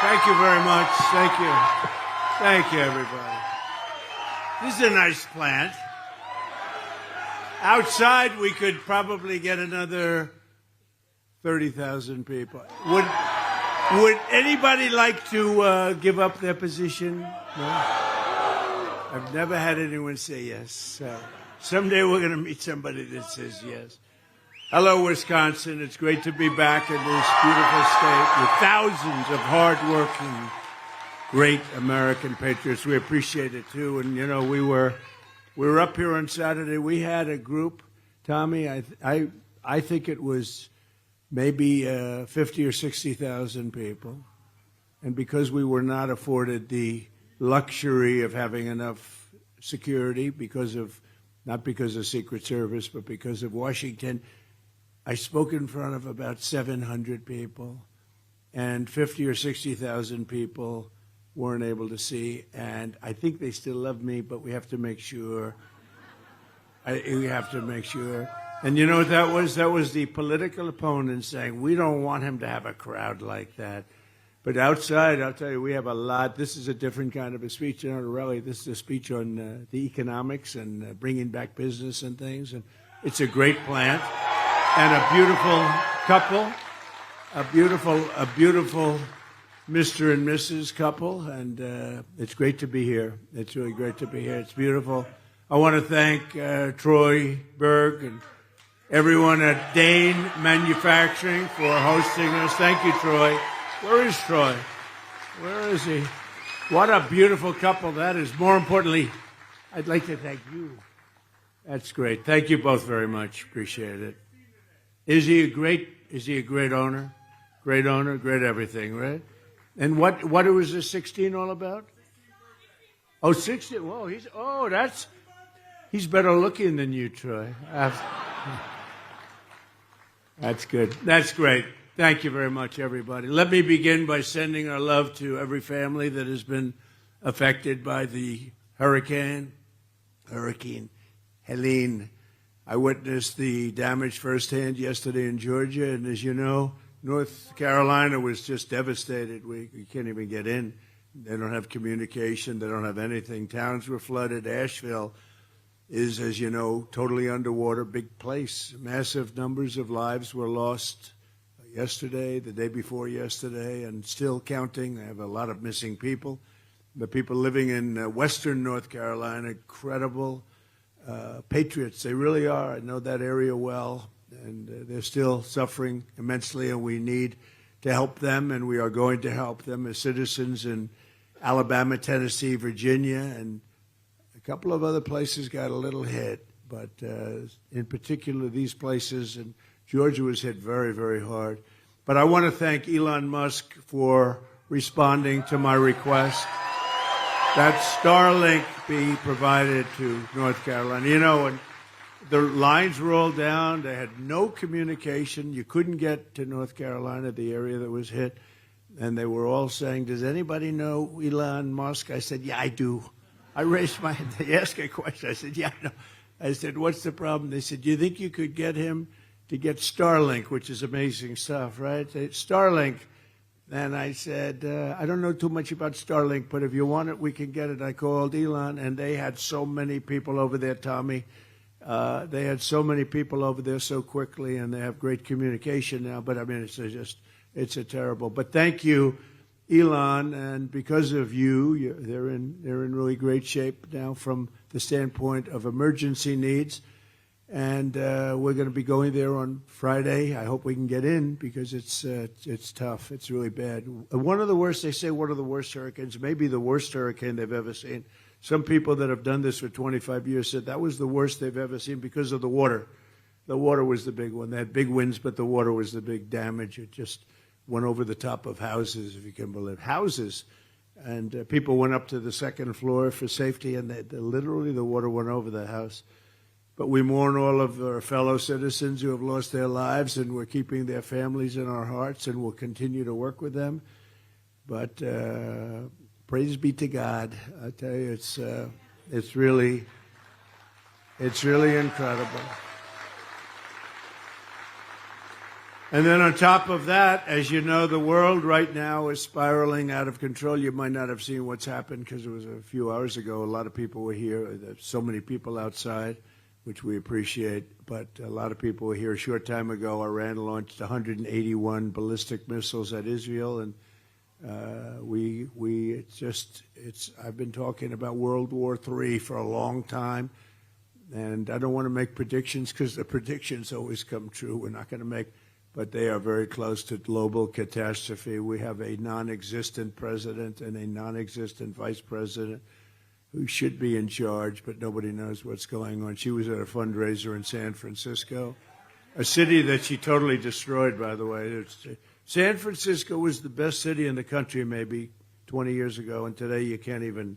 Thank you very much. Thank you. Thank you, everybody. This is a nice plant. Outside, we could probably get another 30,000 people. Would anybody like to give up their position? No? I've never had anyone say yes. So someday we're going to meet somebody that says yes. Hello, Wisconsin. It's great to be back in this beautiful state with thousands of hardworking, great American patriots. We appreciate it, too. And, you know, we were up here on Saturday. We had a group, Tommy, I think it was maybe 50 or 60,000 people. And because we were not afforded the luxury of having enough security not because of Secret Service, but because of Washington, I spoke in front of about 700 people, and 50 or 60,000 people weren't able to see. And I think they still love me, but we have to make sure. We have to make sure. And you know what that was? That was the political opponent saying, we don't want him to have a crowd like that. But outside, I'll tell you, we have a lot. This is a different kind of a speech. You know, really, this is a speech on the economics and bringing back business and things. And it's a great plant. And a beautiful couple, a beautiful Mr. and Mrs. couple, and it's great to be here. It's really great to be here. It's beautiful. I want to thank Troy Berg and everyone at Dane Manufacturing for hosting us. Thank you, Troy. Where is Troy? Where is he? What a beautiful couple that is. More importantly, I'd like to thank you. That's great. Thank you both very much. Appreciate it. Is he a great owner? Great owner, great everything, right? And what was the 16 all about? Oh, 16. Whoa, he's better looking than you, Troy. That's good. That's great. Thank you very much, everybody. Let me begin by sending our love to every family that has been affected by the Hurricane Helene. I witnessed the damage firsthand yesterday in Georgia, and as you know, North Carolina was just devastated. We can't even get in. They don't have communication. They don't have anything. Towns were flooded. Asheville is, as you know, totally underwater, big place. Massive numbers of lives were lost yesterday, the day before yesterday, and still counting. I have a lot of missing people. The people living in western North Carolina, incredible patriots. They really are. I know that area well, and they're still suffering immensely, and we need to help them, and we are going to help them as citizens in Alabama, Tennessee, Virginia, and a couple of other places got a little hit, but in particular these places, and Georgia was hit very, very hard. But I want to thank Elon Musk for responding to my request that Starlink be provided to North Carolina. You know, and the lines were all down. They had no communication. You couldn't get to North Carolina, the area that was hit. And they were all saying, does anybody know Elon Musk? I said, yeah, I do. I raised my hand. They asked a question. I said, yeah, I know. I said, what's the problem? They said, do you think you could get him to get Starlink, which is amazing stuff, right? Starlink. And I said, I don't know too much about Starlink, but if you want it, we can get it. I called Elon, and they had so many people over there, Tommy. They had so many people over there so quickly, and they have great communication now. But, I mean, it's a terrible. But thank you, Elon, and because of you, they're in really great shape now from the standpoint of emergency needs. And we're going to be going there on Friday. I hope we can get in because it's tough. It's really bad. One of the worst, they say one of the worst hurricanes, maybe the worst hurricane they've ever seen. Some people that have done this for 25 years said that was the worst they've ever seen because of the water. The water was the big one. They had big winds, but the water was the big damage. It just went over the top of houses, if you can believe. Houses. And people went up to the second floor for safety, and literally the water went over the house. But we mourn all of our fellow citizens who have lost their lives, and we're keeping their families in our hearts, and we'll continue to work with them. But praise be to God. I tell you, it's really incredible. And then on top of that, as you know, the world right now is spiraling out of control. You might not have seen what's happened because it was a few hours ago. A lot of people were here. There's so many people outside, which we appreciate. But a lot of people were here. A short time ago, Iran launched 181 ballistic missiles at Israel. And I've been talking about World War III for a long time. And I don't want to make predictions because the predictions always come true. We're not going to make... But they are very close to global catastrophe. We have a non-existent president and a non-existent vice president who should be in charge, but nobody knows what's going on. She was at a fundraiser in San Francisco, a city that she totally destroyed, by the way. San Francisco was the best city in the country maybe 20 years ago, and today you can't even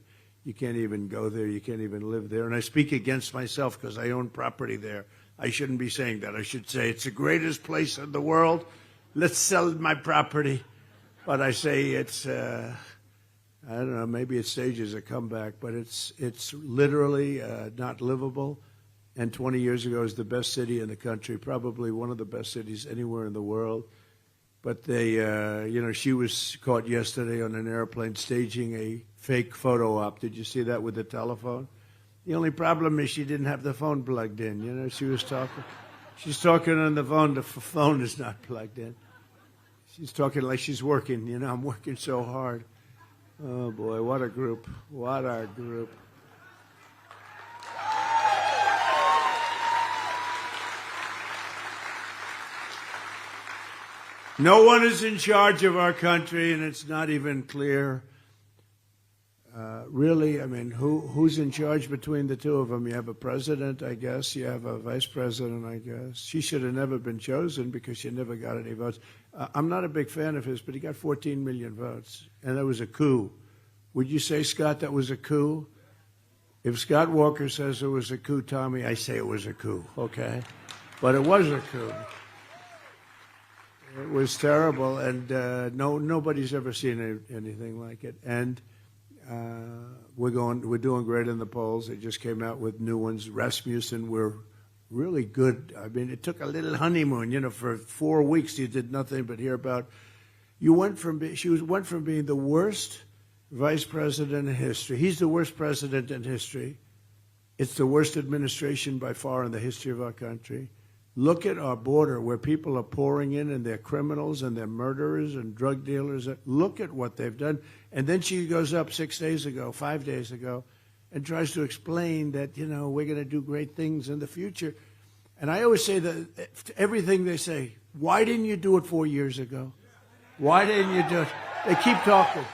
go there. You can't even live there. And I speak against myself because I own property there. I shouldn't be saying that. I should say it's the greatest place in the world. Let's sell my property. But I say it's, I don't know, maybe it stages a comeback, but it's literally not livable. And 20 years ago, it was the best city in the country, probably one of the best cities anywhere in the world. But they, she was caught yesterday on an airplane staging a fake photo op. Did you see that with the telephone? The only problem is she didn't have the phone plugged in. She was talking. She's talking on the phone. The phone is not plugged in. She's talking like she's working. I'm working so hard. Oh, boy, what a group. What a group. No one is in charge of our country, and it's not even clear. Really, I mean, who's in charge between the two of them? You have a president, I guess. You have a vice president, I guess. She should have never been chosen because she never got any votes. I'm not a big fan of his, but he got 14 million votes, and that was a coup. Would you say, Scott, that was a coup? If Scott Walker says it was a coup, Tommy, I say it was a coup, okay? But it was a coup. It was terrible, and nobody's ever seen anything like it. And we're doing great in the polls. They just came out with new ones. Rasmussen, we're really good. I mean, it took a little honeymoon. For 4 weeks you did nothing but hear about. She went from being the worst vice president in history. He's the worst president in history. It's the worst administration by far in the history of our country. Look at our border where people are pouring in and they're criminals and they're murderers and drug dealers. Look at what they've done. And then she goes up 5 days ago, and tries to explain that, we're going to do great things in the future. And I always say that everything they say, why didn't you do it 4 years ago? Why didn't you do it? They keep talking.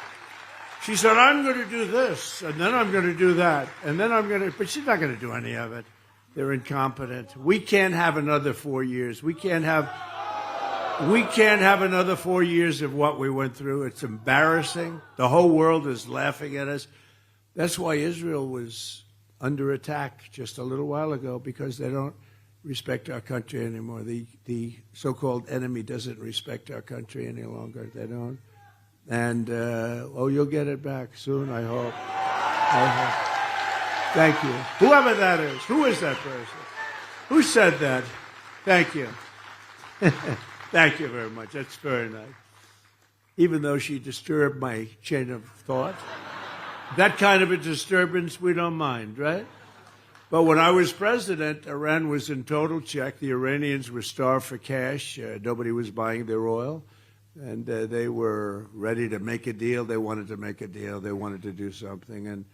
She said, I'm going to do this, and then I'm going to do that, and then but she's not going to do any of it. They're incompetent. We can't have another 4 years. We can't have another 4 years of what we went through. It's embarrassing. The whole world is laughing at us. That's why Israel was under attack just a little while ago, because they don't respect our country anymore. The so-called enemy doesn't respect our country any longer. They don't. And, you'll get it back soon, I hope. Thank you. Whoever that is. Who is that person? Who said that? Thank you. Thank you very much. That's very nice. Even though she disturbed my chain of thought. That kind of a disturbance we don't mind, right? But when I was president, Iran was in total check. The Iranians were starved for cash. Nobody was buying their oil. And they were ready to make a deal. They wanted to make a deal. They wanted to do something. And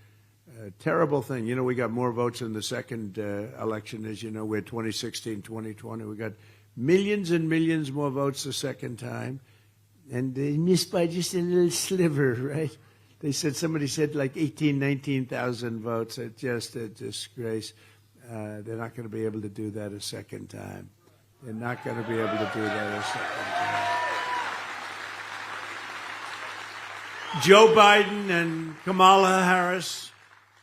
terrible thing. We got more votes in the second election, as you know. We had 2016, 2020. We got millions and millions more votes the second time. And they missed by just a little sliver, right? Somebody said like 19,000 votes. It's just a disgrace. They're not going to be able to do that a second time. They're not going to be able to do that a second time. Joe Biden and Kamala Harris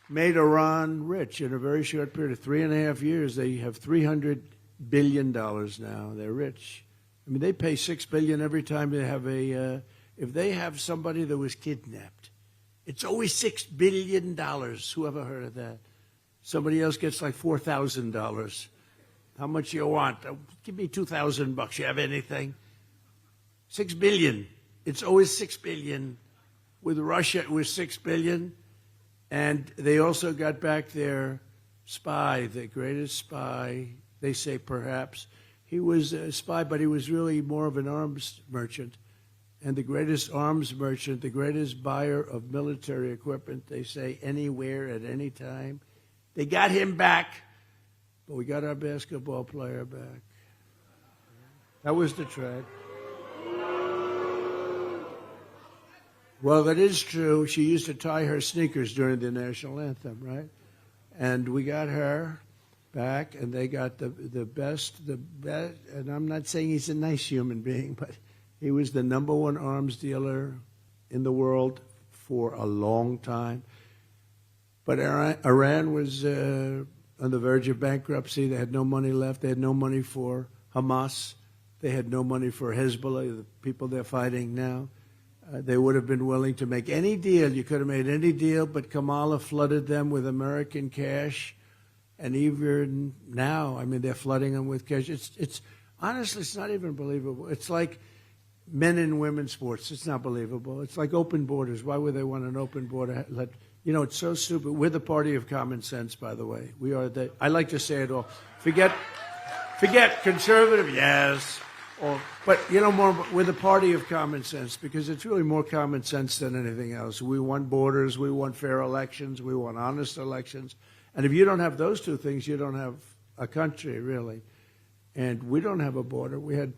made Iran rich in a very short period of 3.5 years. They have $300 billion now. They're rich. I mean, they pay $6 billion every time they have if they have somebody that was kidnapped. It's always $6 billion. Who ever heard of that? Somebody else gets like $4,000. How much you want? Give me $2,000. You have anything? 6 billion. It's always 6 billion. With Russia, it was 6 billion. And they also got back their spy, the greatest spy, they say perhaps. He was a spy, but he was really more of an arms merchant. And the greatest arms merchant, the greatest buyer of military equipment, they say, anywhere at any time. They got him back, but we got our basketball player back. That was the trend. Well, that is true. She used to tie her sneakers during the national anthem, right? And we got her back, and they got the best. And I'm not saying he's a nice human being, but he was the #1 arms dealer in the world for a long time. But Iran was on the verge of bankruptcy. They had no money left. They had no money for Hamas. They had no money for Hezbollah, the people they're fighting now. They would have been willing to make any deal. You could have made any deal, but Kamala flooded them with American cash. And even now, I mean, they're flooding them with cash. It's honestly, it's not even believable. It's like men and women's sports. It's not believable. It's like open borders. Why would they want an open border? It's so stupid. We're the party of common sense, by the way. We are the, I like to say it all. Forget conservative, yes. But, we're the party of common sense because it's really more common sense than anything else. We want borders. We want fair elections. We want honest elections. And if you don't have those two things, you don't have a country, really. And we don't have a border. We had,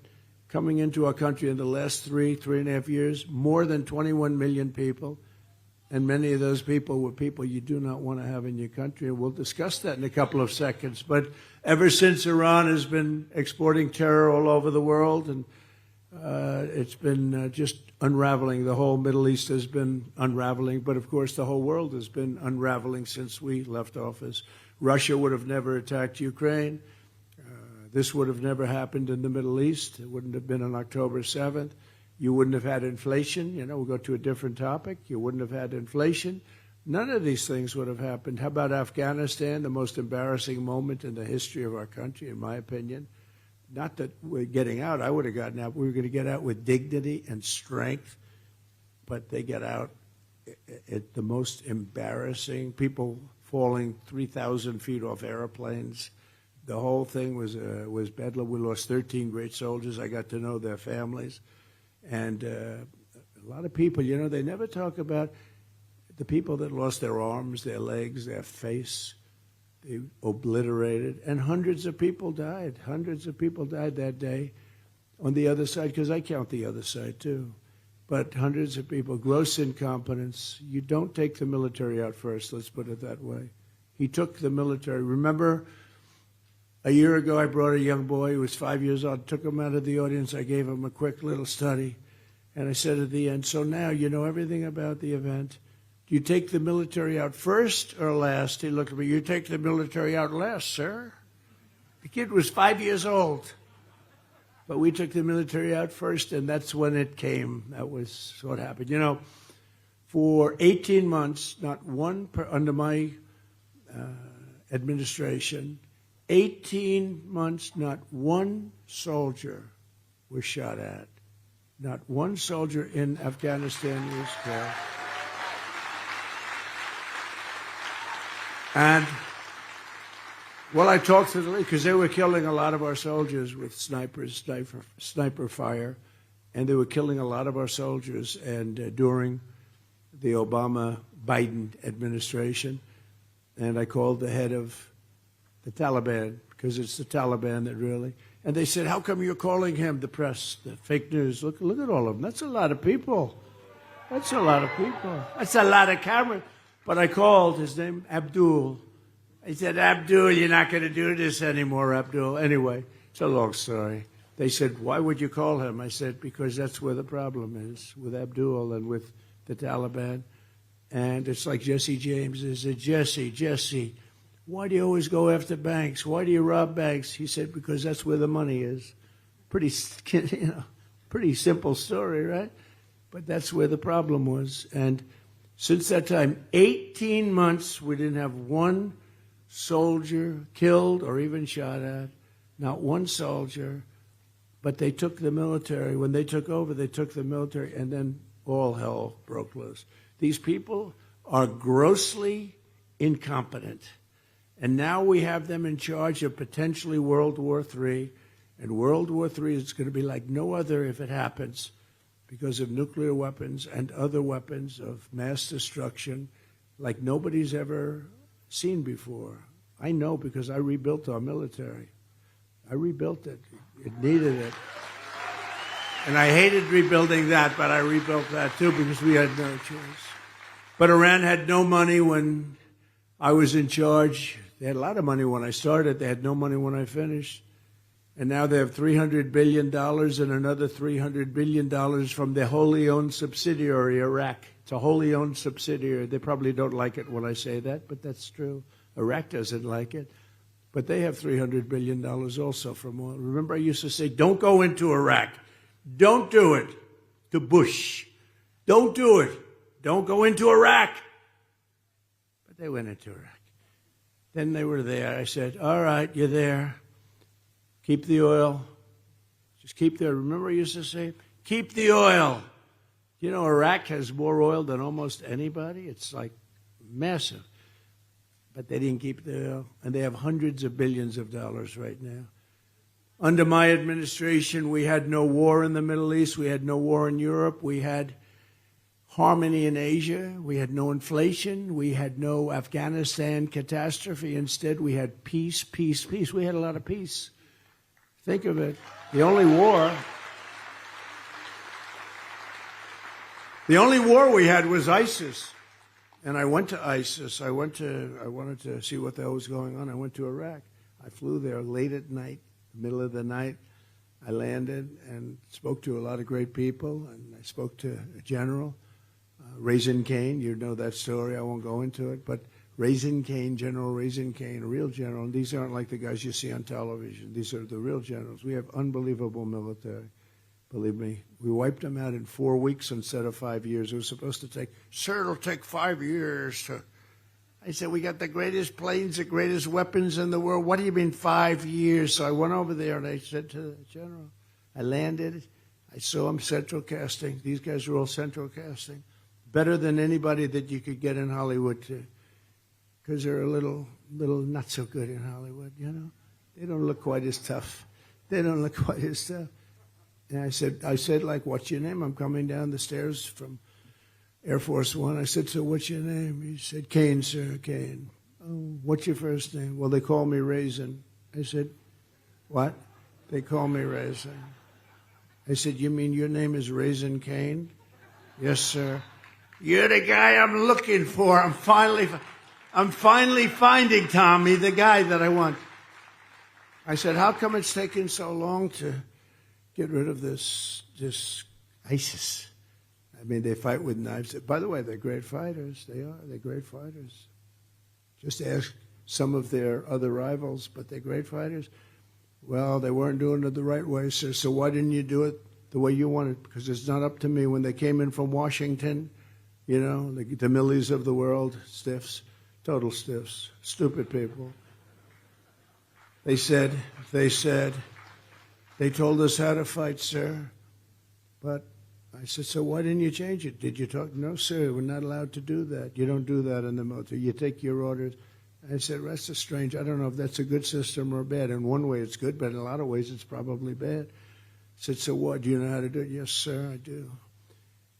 coming into our country in the last 3.5 years, more than 21 million people. And many of those people were people you do not want to have in your country. And we'll discuss that in a couple of seconds. But ever since Iran has been exporting terror all over the world, and it's been just unraveling. The whole Middle East has been unraveling. But, of course, the whole world has been unraveling since we left office. Russia would have never attacked Ukraine. This would have never happened in the Middle East. It wouldn't have been on October 7th. You wouldn't have had inflation. We'll go to a different topic. You wouldn't have had inflation. None of these things would have happened. How about Afghanistan, the most embarrassing moment in the history of our country, in my opinion? Not that we're getting out. I would have gotten out. We were going to get out with dignity and strength, but they get out at the most embarrassing. People falling 3,000 feet off airplanes. The whole thing was bedlam. We lost 13 great soldiers. I got to know their families. And a lot of people, they never talk about the people that lost their arms, their legs, their face. They obliterated. And hundreds of people died. Hundreds of people died that day on the other side, because I count the other side too. But hundreds of people, gross incompetence. You don't take the military out first, let's put it that way. He took the military. Remember, a year ago, I brought a young boy who was 5 years old, took him out of the audience. I gave him a quick little study. And I said at the end, so now you know everything about the event. Do you take the military out first or last? He looked at me, you take the military out last, sir. The kid was 5 years old. But we took the military out first, and that's when it came. That was what happened. For 18 months, not one, under my administration, 18 months, not one soldier was shot at. Not one soldier in Afghanistan was killed. And, I talked to the league, because they were killing a lot of our soldiers with sniper fire, and they were killing a lot of our soldiers. And during the Obama-Biden administration, and I called the head of the Taliban, because it's the Taliban that really, and they said, how come you're calling him? The press, the fake news, look at all of them. That's a lot of people. That's a lot of people. That's a lot of cameras. But I called his name, Abdul. I said, Abdul, you're not going to do this anymore, Abdul. Anyway, it's a long story. They said, why would you call him? I said, because that's where the problem is, with Abdul and with the Taliban. And it's like Jesse James. They said, Jesse, why do you always go after banks? Why do you rob banks? He said, because that's where the money is. Pretty simple story, right? But that's where the problem was. And since that time, 18 months, we didn't have one soldier killed or even shot at. Not one soldier. But they took the military. When they took over, they took the military, and then all hell broke loose. These people are grossly incompetent. And now we have them in charge of potentially World War III. And World War III is going to be like no other if it happens, because of nuclear weapons and other weapons of mass destruction like nobody's ever seen before. I know because I rebuilt our military. I rebuilt it. It needed it. And I hated rebuilding that, but I rebuilt that too because we had no choice. But Iran had no money when I was in charge. They had a lot of money when I started. They had no money when I finished. And now they have $300 billion and another $300 billion from their wholly owned subsidiary, Iraq. It's a wholly owned subsidiary. They probably don't like it when I say that, but that's true. Iraq doesn't like it. But they have $300 billion also from oil. Remember, I used to say, don't go into Iraq. Don't do it. To Bush. Don't do it. Don't go into Iraq. But they went into Iraq. Then they were there. I said, all right, you're there. Keep the oil. Just keep the oil. Remember I used to say, keep the oil. You know, Iraq has more oil than almost anybody. It's like massive. But they didn't keep the oil. And they have hundreds of billions of dollars right now. Under my administration, we had no war in the Middle East. We had no war in Europe. We had harmony in Asia. We had no inflation. We had no Afghanistan catastrophe. Instead, we had peace, peace, peace. We had a lot of peace. Think of it. The only war we had was ISIS. And I went to ISIS. I wanted to see what the hell was going on. I went to Iraq. I flew there late at night, middle of the night. I landed and spoke to a lot of great people. And I spoke to a general, Raisin Cain. You know that story. I won't go into it. But Raisin Cain, General Raisin Cain, a real general. And these aren't like the guys you see on television. These are the real generals. We have unbelievable military. Believe me, we wiped them out in 4 weeks instead of 5 years. It was supposed to take, sir, it'll take 5 years. I said, we got the greatest planes, the greatest weapons in the world. What do you mean 5 years? So I went over there and I said to the general, I landed. I saw them central casting. These guys were all central casting. Better than anybody that you could get in Hollywood to. Because they're a little not so good in Hollywood, you know. They don't look quite as tough. They don't look quite as tough. And I said, like, what's your name? I'm coming down the stairs from Air Force One. I said, so what's your name? He said, Cain, sir, Cain. Oh, what's your first name? Well, they call me Raisin. I said, what? They call me Raisin. I said, you mean your name is Raisin Cain? Yes, sir. You're the guy I'm looking for. I'm finally finding Tommy, the guy that I want. I said, how come it's taking so long to get rid of this ISIS? I mean, they fight with knives. By the way, they're great fighters. They are. They're great fighters. Just ask some of their other rivals, but they're great fighters. Well, they weren't doing it the right way, sir, so why didn't you do it the way you wanted? Because it's not up to me. When they came in from Washington, you know, the Millies of the world, stiffs, total stiffs, stupid people. They told us how to fight, sir. But I said, so why didn't you change it? Did you talk? No, sir, we're not allowed to do that. You don't do that in the military. You take your orders. I said, that's strange. I don't know if that's a good system or bad. In one way it's good, but in a lot of ways it's probably bad. I said, so what? Do you know how to do it? Yes, sir, I do.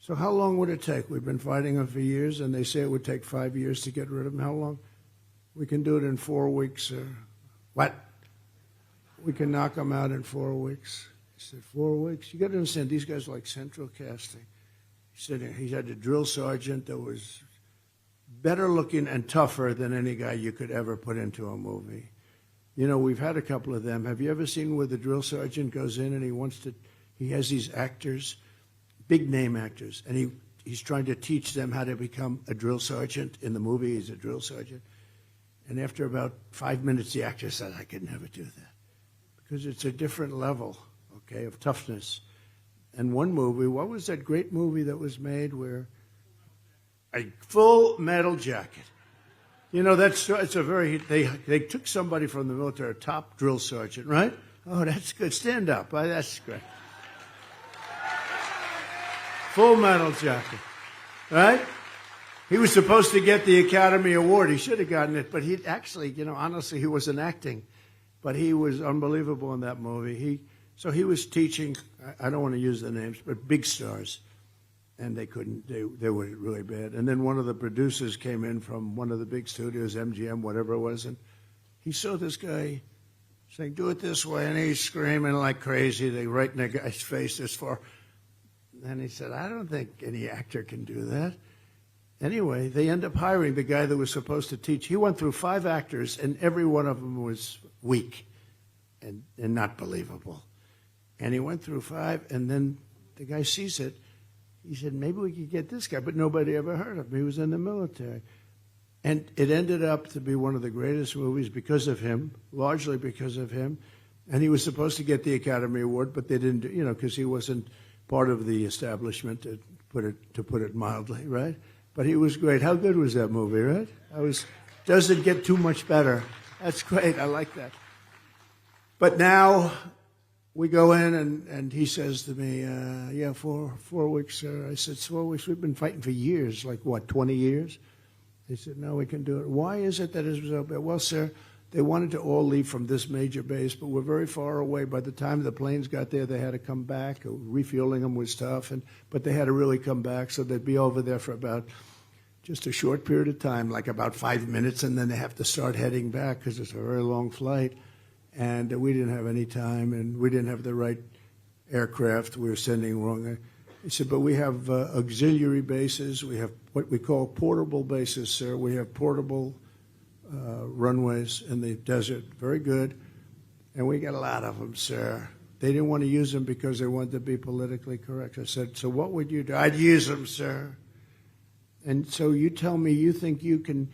So how long would it take? We've been fighting them for years, and they say it would take 5 years to get rid of them. How long? We can do it in 4 weeks, sir. What? We can knock them out in 4 weeks. He said, 4 weeks? You got to understand, these guys are like central casting. He said he had a drill sergeant that was better looking and tougher than any guy you could ever put into a movie. You know, we've had a couple of them. Have you ever seen where the drill sergeant goes in and he has these actors, big name actors, and he's trying to teach them how to become a drill sergeant. In the movie, he's a drill sergeant. And after about 5 minutes, the actor said, I could never do that. Because it's a different level, okay, of toughness. And one movie, what was that great movie that was made where a Full Metal Jacket? You know, it's a very, they took somebody from the military, a top drill sergeant, right? Oh, that's good. Stand up. Oh, that's great. Full Metal Jacket. Right? He was supposed to get the Academy Award. He should have gotten it. But he actually, honestly, he wasn't acting. But he was unbelievable in that movie. So he was teaching, I don't want to use the names, but big stars. And they couldn't, they were really bad. And then one of the producers came in from one of the big studios, MGM, whatever it was, and he saw this guy saying, do it this way, and he's screaming like crazy. They right in the guy's face this far. And he said, I don't think any actor can do that. Anyway, they end up hiring the guy that was supposed to teach. He went through 5 actors, and every one of them was weak and not believable. And he went through 5, and then the guy sees it. He said, maybe we could get this guy, but nobody ever heard of him. He was in the military. And it ended up to be one of the greatest movies because of him, largely because of him. And he was supposed to get the Academy Award, but they didn't, because he wasn't part of the establishment, to put it mildly, right? But he was great. How good was that movie, right? Doesn't get too much better. That's great. I like that. But now we go in, and he says to me, yeah, 4 weeks, sir. I said, 4 weeks? We've been fighting for years, like what, 20 years? He said, no, we can do it. Why is it that it was so bad? Well, sir, they wanted to all leave from this major base, but we're very far away. By the time the planes got there, they had to come back. Refueling them was tough, but they had to really come back, so they'd be over there for about just a short period of time, like about 5 minutes, and then they have to start heading back because it's a very long flight. And we didn't have any time, and we didn't have the right aircraft. We were sending wrong. He said, but we have auxiliary bases. We have what we call portable bases, sir. We have portable runways in the desert. Very good. And we got a lot of them, sir. They didn't want to use them because they wanted to be politically correct. I said, so what would you do? I'd use them, sir. And so you tell me you think you can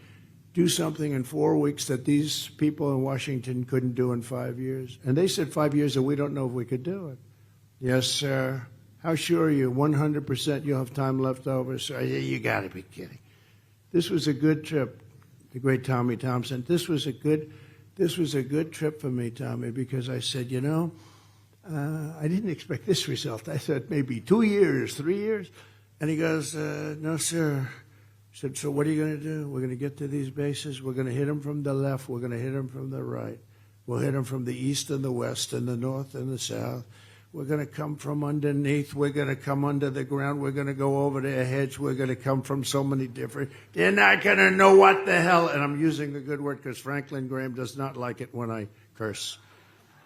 do something in 4 weeks that these people in Washington couldn't do in 5 years. And they said 5 years, and we don't know if we could do it. Yes, sir. How sure are you? 100% you'll have time left over, sir. You got to be kidding. This was a good trip, the great Tommy Thompson. This was a good trip for me, Tommy, because I said, I didn't expect this result. I said maybe 2 years, 3 years. And he goes, no, sir. I said, so what are you going to do? We're going to get to these bases. We're going to hit them from the left. We're going to hit them from the right. We'll hit them from the east and the west and the north and the south. We're going to come from underneath. We're going to come under the ground. We're going to go over their heads. We're going to come from so many different. They're not going to know what the hell. And I'm using the good word because Franklin Graham does not like it when I curse.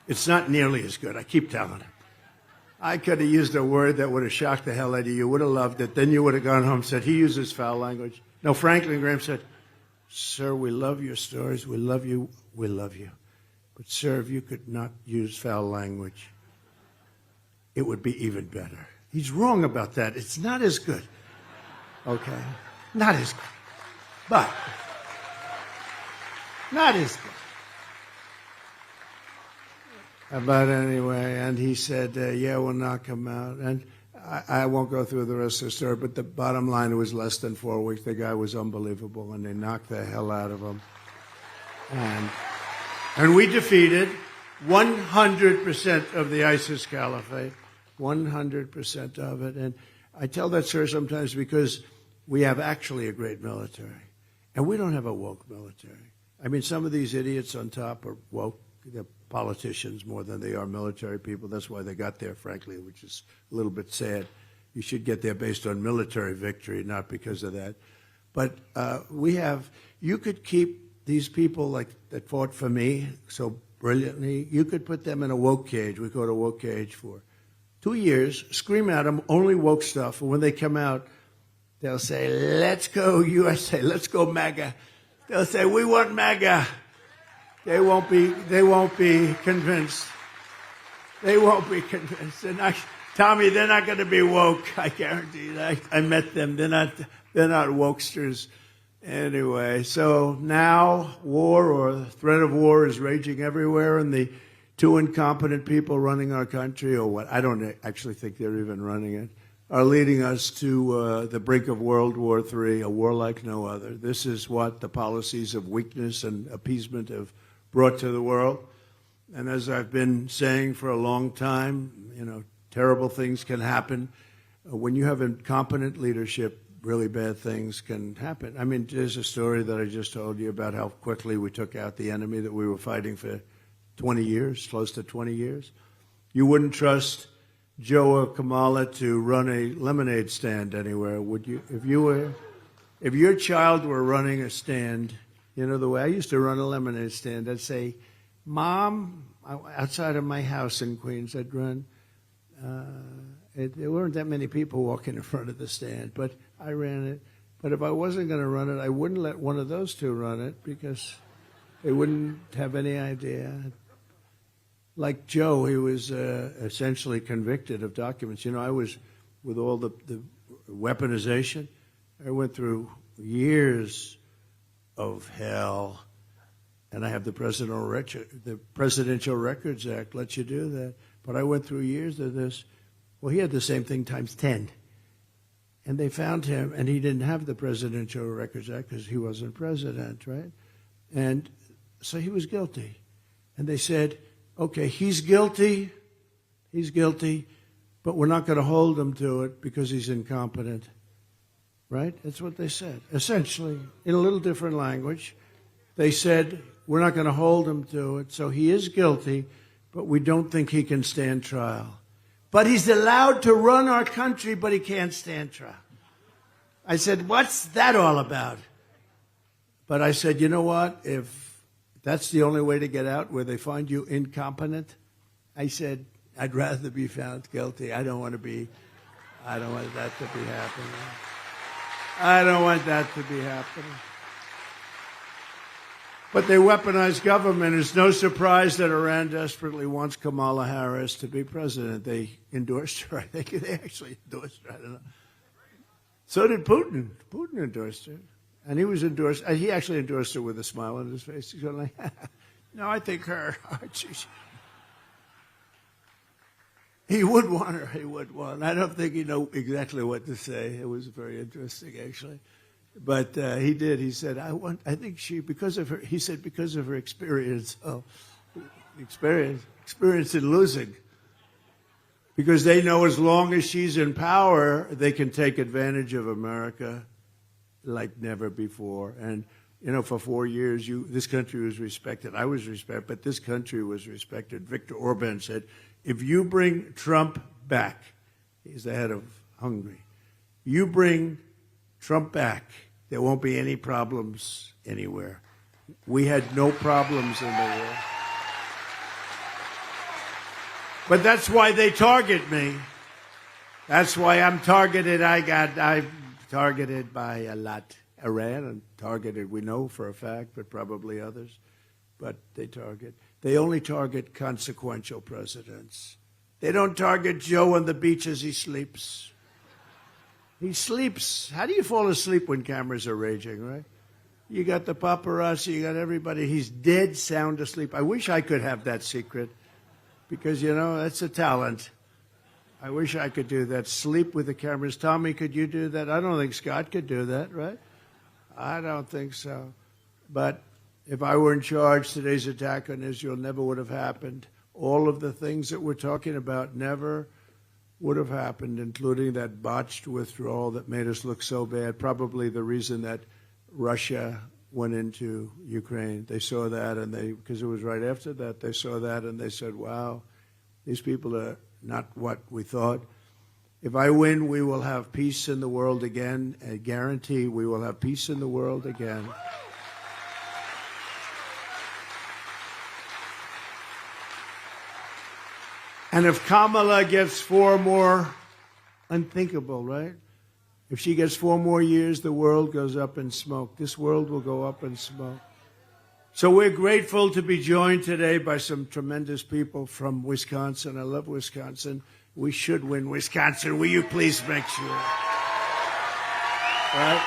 It's not nearly as good. I keep telling him. I could have used a word that would have shocked the hell out of you. You would have loved it. Then you would have gone home and said, he uses foul language. No, Franklin Graham said, sir, we love your stories. We love you. We love you. But, sir, if you could not use foul language, it would be even better. He's wrong about that. It's not as good. Okay? Not as good. But, not as good. But anyway, and he said, yeah, we'll knock him out. And I won't go through the rest of the story, but the bottom line, it was less than 4 weeks. The guy was unbelievable, and they knocked the hell out of him. And we defeated 100% of the ISIS caliphate, 100% of it. And I tell that story sometimes because we have actually a great military, and we don't have a woke military. I mean, some of these idiots on top are woke. They're politicians more than they are military people. That's why they got there, frankly, which is a little bit sad. You should get there based on military victory, not because of that. But you could keep these people like that fought for me so brilliantly, you could put them in a woke cage. We call it a woke cage for 2 years, scream at them, only woke stuff. And when they come out, they'll say, let's go USA, let's go MAGA. They'll say, we want MAGA. They won't be convinced. They won't be convinced. Tommy, they're not going to be woke. I guarantee you. I met them. They're not wokesters. Anyway, so now war or threat of war is raging everywhere, and the two incompetent people running our country, or what, I don't actually think they're even running it, are leading us to the brink of World War III, a war like no other. This is what the policies of weakness and appeasement have brought to the world. And as I've been saying for a long time, terrible things can happen. When you have incompetent leadership, really bad things can happen. I mean, there's a story that I just told you about how quickly we took out the enemy that we were fighting for 20 years, close to 20 years. You wouldn't trust Joe or Kamala to run a lemonade stand anywhere, would you? If your child were running a stand, the way I used to run a lemonade stand, I'd say, Mom, outside of my house in Queens, I'd run. There weren't that many people walking in front of the stand, but I ran it. But if I wasn't going to run it, I wouldn't let one of those two run it because they wouldn't have any idea. Like Joe, he was essentially convicted of documents. I was, with all the weaponization, I went through years of hell. And I have the Presidential Records Act lets you do that. But I went through years of this. Well, he had the same thing times 10. And they found him, and he didn't have the Presidential Records Act because he wasn't president, right? And so he was guilty. And they said, okay, he's guilty, but we're not going to hold him to it because he's incompetent, right? That's what they said. Essentially, in a little different language, they said, we're not going to hold him to it, so he is guilty, but we don't think he can stand trial. But he's allowed to run our country, but he can't stand trial. I said, what's that all about? But I said, you know what? If that's the only way to get out, where they find you incompetent, I said, I'd rather be found guilty. I don't want that to be happening. I don't want that to be happening. But they weaponized government. It's no surprise that Iran desperately wants Kamala Harris to be president. They endorsed her. I think they actually endorsed her. I don't know. So did Putin. Putin endorsed her. And he was endorsed. He actually endorsed her with a smile on his face. He's going like, no, I think her. He would want her. He would want. I don't think he knew exactly what to say. It was very interesting, actually. But he did. He said, I think she, because of her, he said, because of her experience, experience in losing. Because they know as long as she's in power, they can take advantage of America like never before. And, for 4 years, this country was respected. I was respected, but this country was respected. Viktor Orban said, if you bring Trump back, he's the head of Hungary, you bring Trump back, there won't be any problems anywhere. We had no problems in the world. But that's why they target me. That's why I'm targeted. I'm targeted by a lot. Iran and targeted, we know for a fact, but probably others. But they only target consequential presidents. They don't target Joe on the beach as he sleeps. He sleeps. How do you fall asleep when cameras are raging, right? You got the paparazzi, you got everybody. He's dead sound asleep. I wish I could have that secret because, that's a talent. I wish I could do that. Sleep with the cameras. Tommy, could you do that? I don't think Scott could do that, right? I don't think so. But if I were in charge, today's attack on Israel never would have happened. All of the things that we're talking about never would have happened, including that botched withdrawal that made us look so bad, probably the reason that Russia went into Ukraine. They saw that, and because it was right after that, they saw that, and they said, wow, these people are not what we thought. If I win, we will have peace in the world again. I guarantee we will have peace in the world again. And if Kamala gets 4 more, unthinkable, right? If she gets 4 more years, the world goes up in smoke. This world will go up in smoke. So we're grateful to be joined today by some tremendous people from Wisconsin. I love Wisconsin. We should win Wisconsin. Will you please make sure? Right?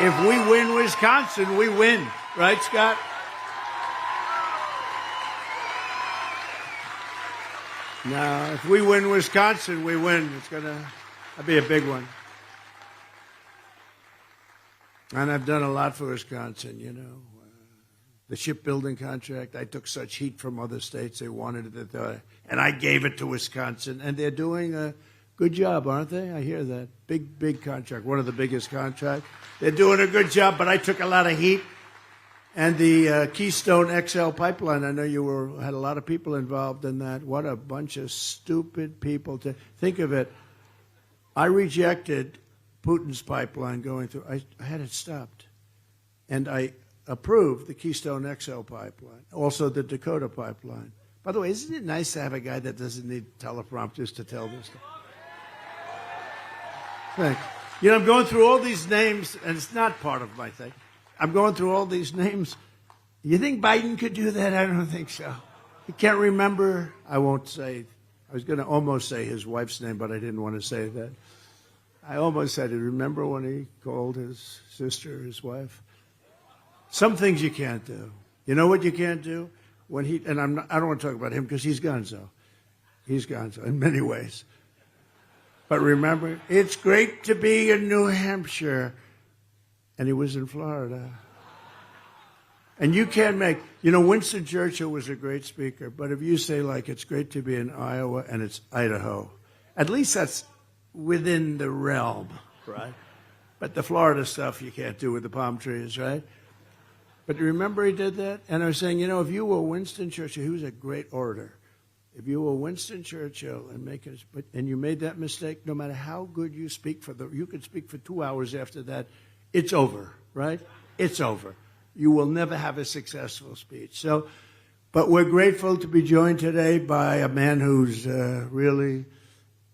If we win Wisconsin, we win. Right, Scott? Now, if we win Wisconsin, we win. That'll be a big one. And I've done a lot for Wisconsin, the shipbuilding contract. I took such heat from other states. They wanted it, and I gave it to Wisconsin. And they're doing a good job, aren't they? I hear that. Big contract, one of the biggest contracts. They're doing a good job, but I took a lot of heat. And the Keystone XL pipeline, I know you had a lot of people involved in that. What a bunch of stupid people. To think of it, I rejected Putin's pipeline going through. I had it stopped. And I approved the Keystone XL pipeline, also the Dakota pipeline. By the way, isn't it nice to have a guy that doesn't need teleprompters to tell this stuff? Thanks. You know, I'm going through all these names, and it's not part of my thing. I'm going through all these names. You think Biden could do that? I don't think so. He can't remember. I won't say. I was going to almost say his wife's name, but I didn't want to say that. I almost said it. Remember when he called his sister his wife? Some things you can't do. You know what you can't do? When he, and I don't want to talk about him because he's gonzo. He's gonzo in many ways. But remember, it's great to be in New Hampshire. And he was in Florida. And you can't make, you know, Winston Churchill was a great speaker, but if you say, like, it's great to be in Iowa and it's Idaho, at least that's within the realm, right? But the Florida stuff you can't do with the palm trees, right? But remember he did that? And I was saying, you know, if you were Winston Churchill, he was a great orator. If you were Winston Churchill and you made that mistake, no matter how good you speak you could speak for 2 hours after that, it's over, right? It's over. You will never have a successful speech. So, but we're grateful to be joined today by a man who's really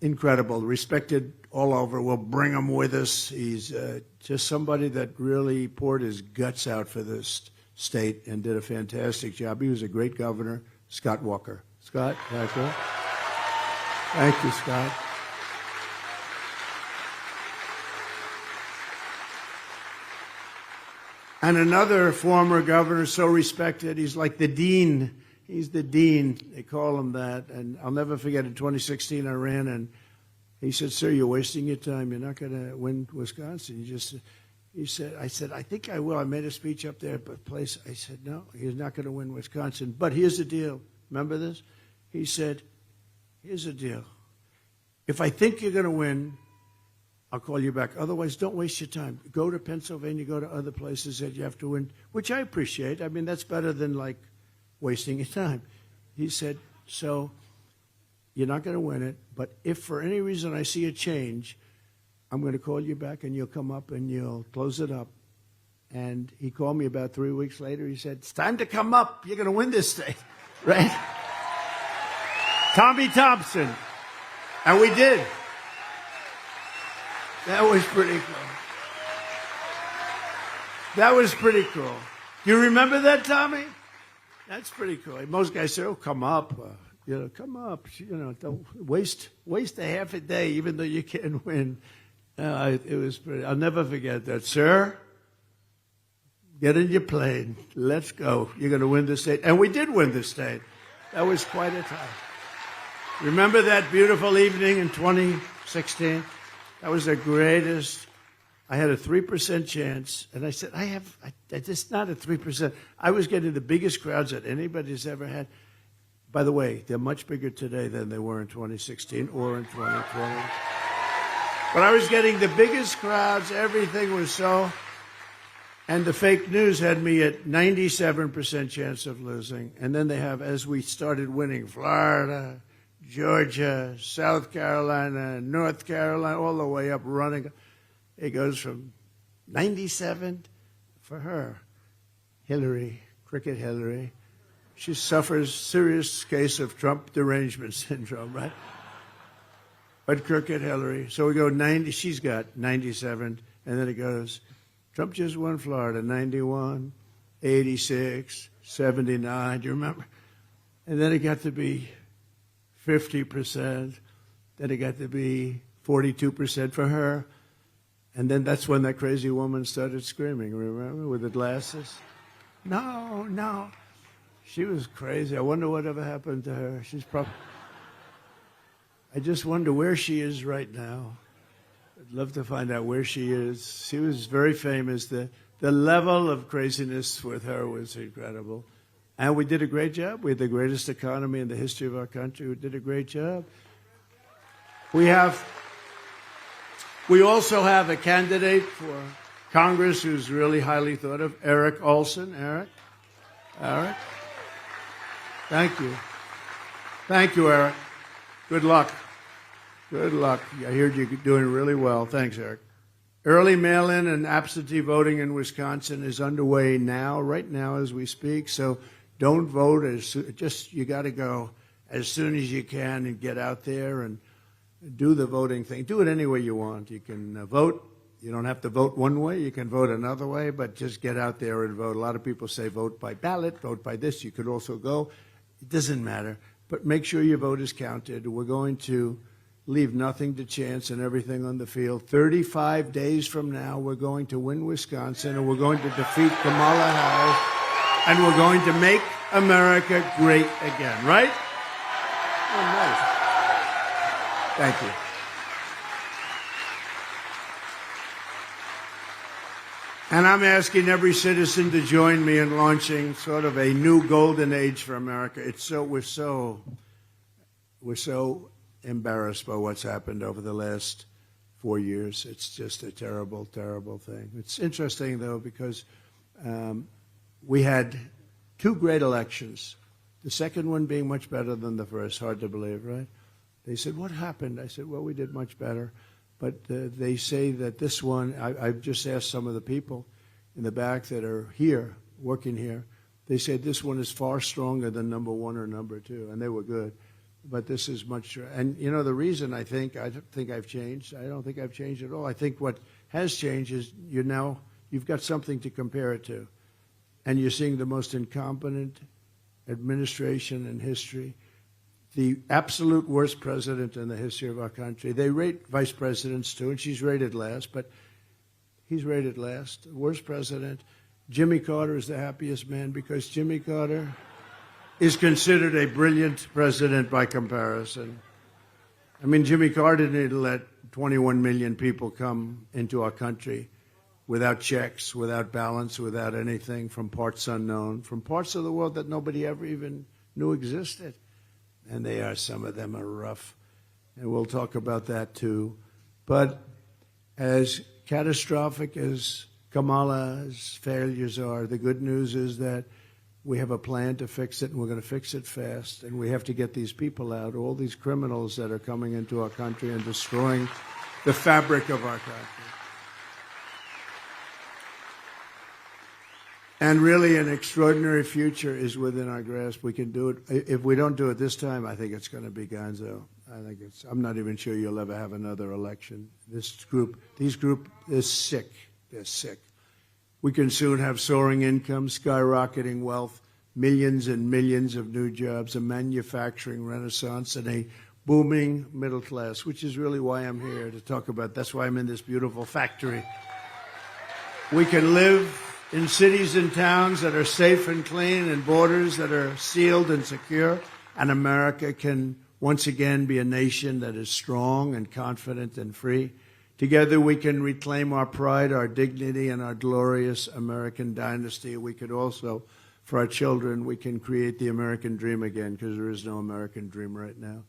incredible, respected all over. We'll bring him with us. He's just somebody that really poured his guts out for this state and did a fantastic job. He was a great governor, Scott Walker. Scott, thank you, Scott. And another former governor, so respected, he's like the dean. He's the dean. They call him that. And I'll never forget, in 2016, I ran, and he said, "Sir, you're wasting your time. You're not going to win Wisconsin." He said, "I think I will." I made a speech up there, but place. I said, "No, he's not going to win Wisconsin. But here's the deal. Remember this?" He said, "Here's the deal. If I think you're going to win, I'll call you back. Otherwise, don't waste your time. Go to Pennsylvania, go to other places that you have to win," which I appreciate. I mean, that's better than, like, wasting your time. He said, "So you're not going to win it, but if for any reason I see a change, I'm going to call you back and you'll come up and you'll close it up." And he called me about 3 weeks later. He said, "It's time to come up. You're going to win this state," right? Tommy Thompson. And we did. That was pretty cool. That was pretty cool. Do you remember that, Tommy? That's pretty cool. Most guys say, "Oh, come up. Come up. Don't waste a half a day, even though you can't win." It was pretty. I'll never forget that. "Sir, get in your plane. Let's go. You're going to win the state." And we did win the state. That was quite a time. Remember that beautiful evening in 2016? That was the greatest. I had a 3% chance, and I said, I just not a 3%. I was getting the biggest crowds that anybody's ever had. By the way, they're much bigger today than they were in 2016 or in 2020. But I was getting the biggest crowds. Everything was so. And the fake news had me at 97% chance of losing. And then they have, as we started winning, Florida, Georgia, South Carolina, North Carolina, all the way up running. It goes from 97 for her. Hillary, Cricket Hillary. She suffers serious case of Trump derangement syndrome, right? But Cricket Hillary. So we go 90, she's got 97, and then it goes, Trump just won Florida, 91, 86, 79, do you remember? And then it got to be 50%, then it got to be 42% for her. And then that's when that crazy woman started screaming, remember, with the glasses? No. She was crazy. I wonder whatever happened to her. She's probably... I just wonder where she is right now. I'd love to find out where she is. She was very famous. The The level of craziness with her was incredible. And we did a great job. We had the greatest economy in the history of our country. We did a great job. We also have a candidate for Congress who's really highly thought of, Eric Olson. Eric? Thank you. Thank you, Eric. Good luck. Good luck. I heard you're doing really well. Thanks, Eric. Early mail-in and absentee voting in Wisconsin is underway now, right now as we speak. So don't vote. You got to go as soon as you can and get out there and do the voting thing. Do it any way you want. You can vote. You don't have to vote one way. You can vote another way, but just get out there and vote. A lot of people say vote by ballot, vote by this. You could also go. It doesn't matter. But make sure your vote is counted. We're going to leave nothing to chance and everything on the field. 35 days from now, we're going to win Wisconsin, and we're going to defeat Kamala Harris, and we're going to make America great again, right? Oh, nice. Thank you. And I'm asking every citizen to join me in launching sort of a new golden age for America. We're so embarrassed by what's happened over the last 4 years. It's just a terrible, terrible thing. It's interesting, though, because we had 2 great elections, the second one being much better than the first. Hard to believe, right? They said, what happened? I said, well, we did much better. But they say that this one, I've just asked some of the people in the back that are here, working here, they said this one is far stronger than number 1 or number 2, and they were good. But this is much, and you know, the reason I don't think I've changed. I don't think I've changed at all. I think what has changed is you've got something to compare it to. And you're seeing the most incompetent administration in history, the absolute worst president in the history of our country. They rate vice presidents too, and she's rated last, but he's rated last. Worst president. Jimmy Carter is the happiest man because Jimmy Carter is considered a brilliant president by comparison. I mean, Jimmy Carter didn't let 21 million people come into our country without checks, without balance, without anything, from parts unknown, from parts of the world that nobody ever even knew existed. And some of them are rough. And we'll talk about that too. But as catastrophic as Kamala's failures are, the good news is that we have a plan to fix it, and we're going to fix it fast. And we have to get these people out, all these criminals that are coming into our country and destroying the fabric of our country. And really, an extraordinary future is within our grasp. We can do it. If we don't do it this time, I think it's going to be gonzo. I'm not even sure you'll ever have another election. These group is sick. They're sick. We can soon have soaring incomes, skyrocketing wealth, millions and millions of new jobs, a manufacturing renaissance, and a booming middle class, which is really why I'm here to talk about. That's why I'm in this beautiful factory. We can live in cities and towns that are safe and clean, and borders that are sealed and secure, and America can once again be a nation that is strong and confident and free. Together we can reclaim our pride, our dignity, and our glorious American dynasty. We could also, for our children, we can create the American dream again, because there is no American dream right now.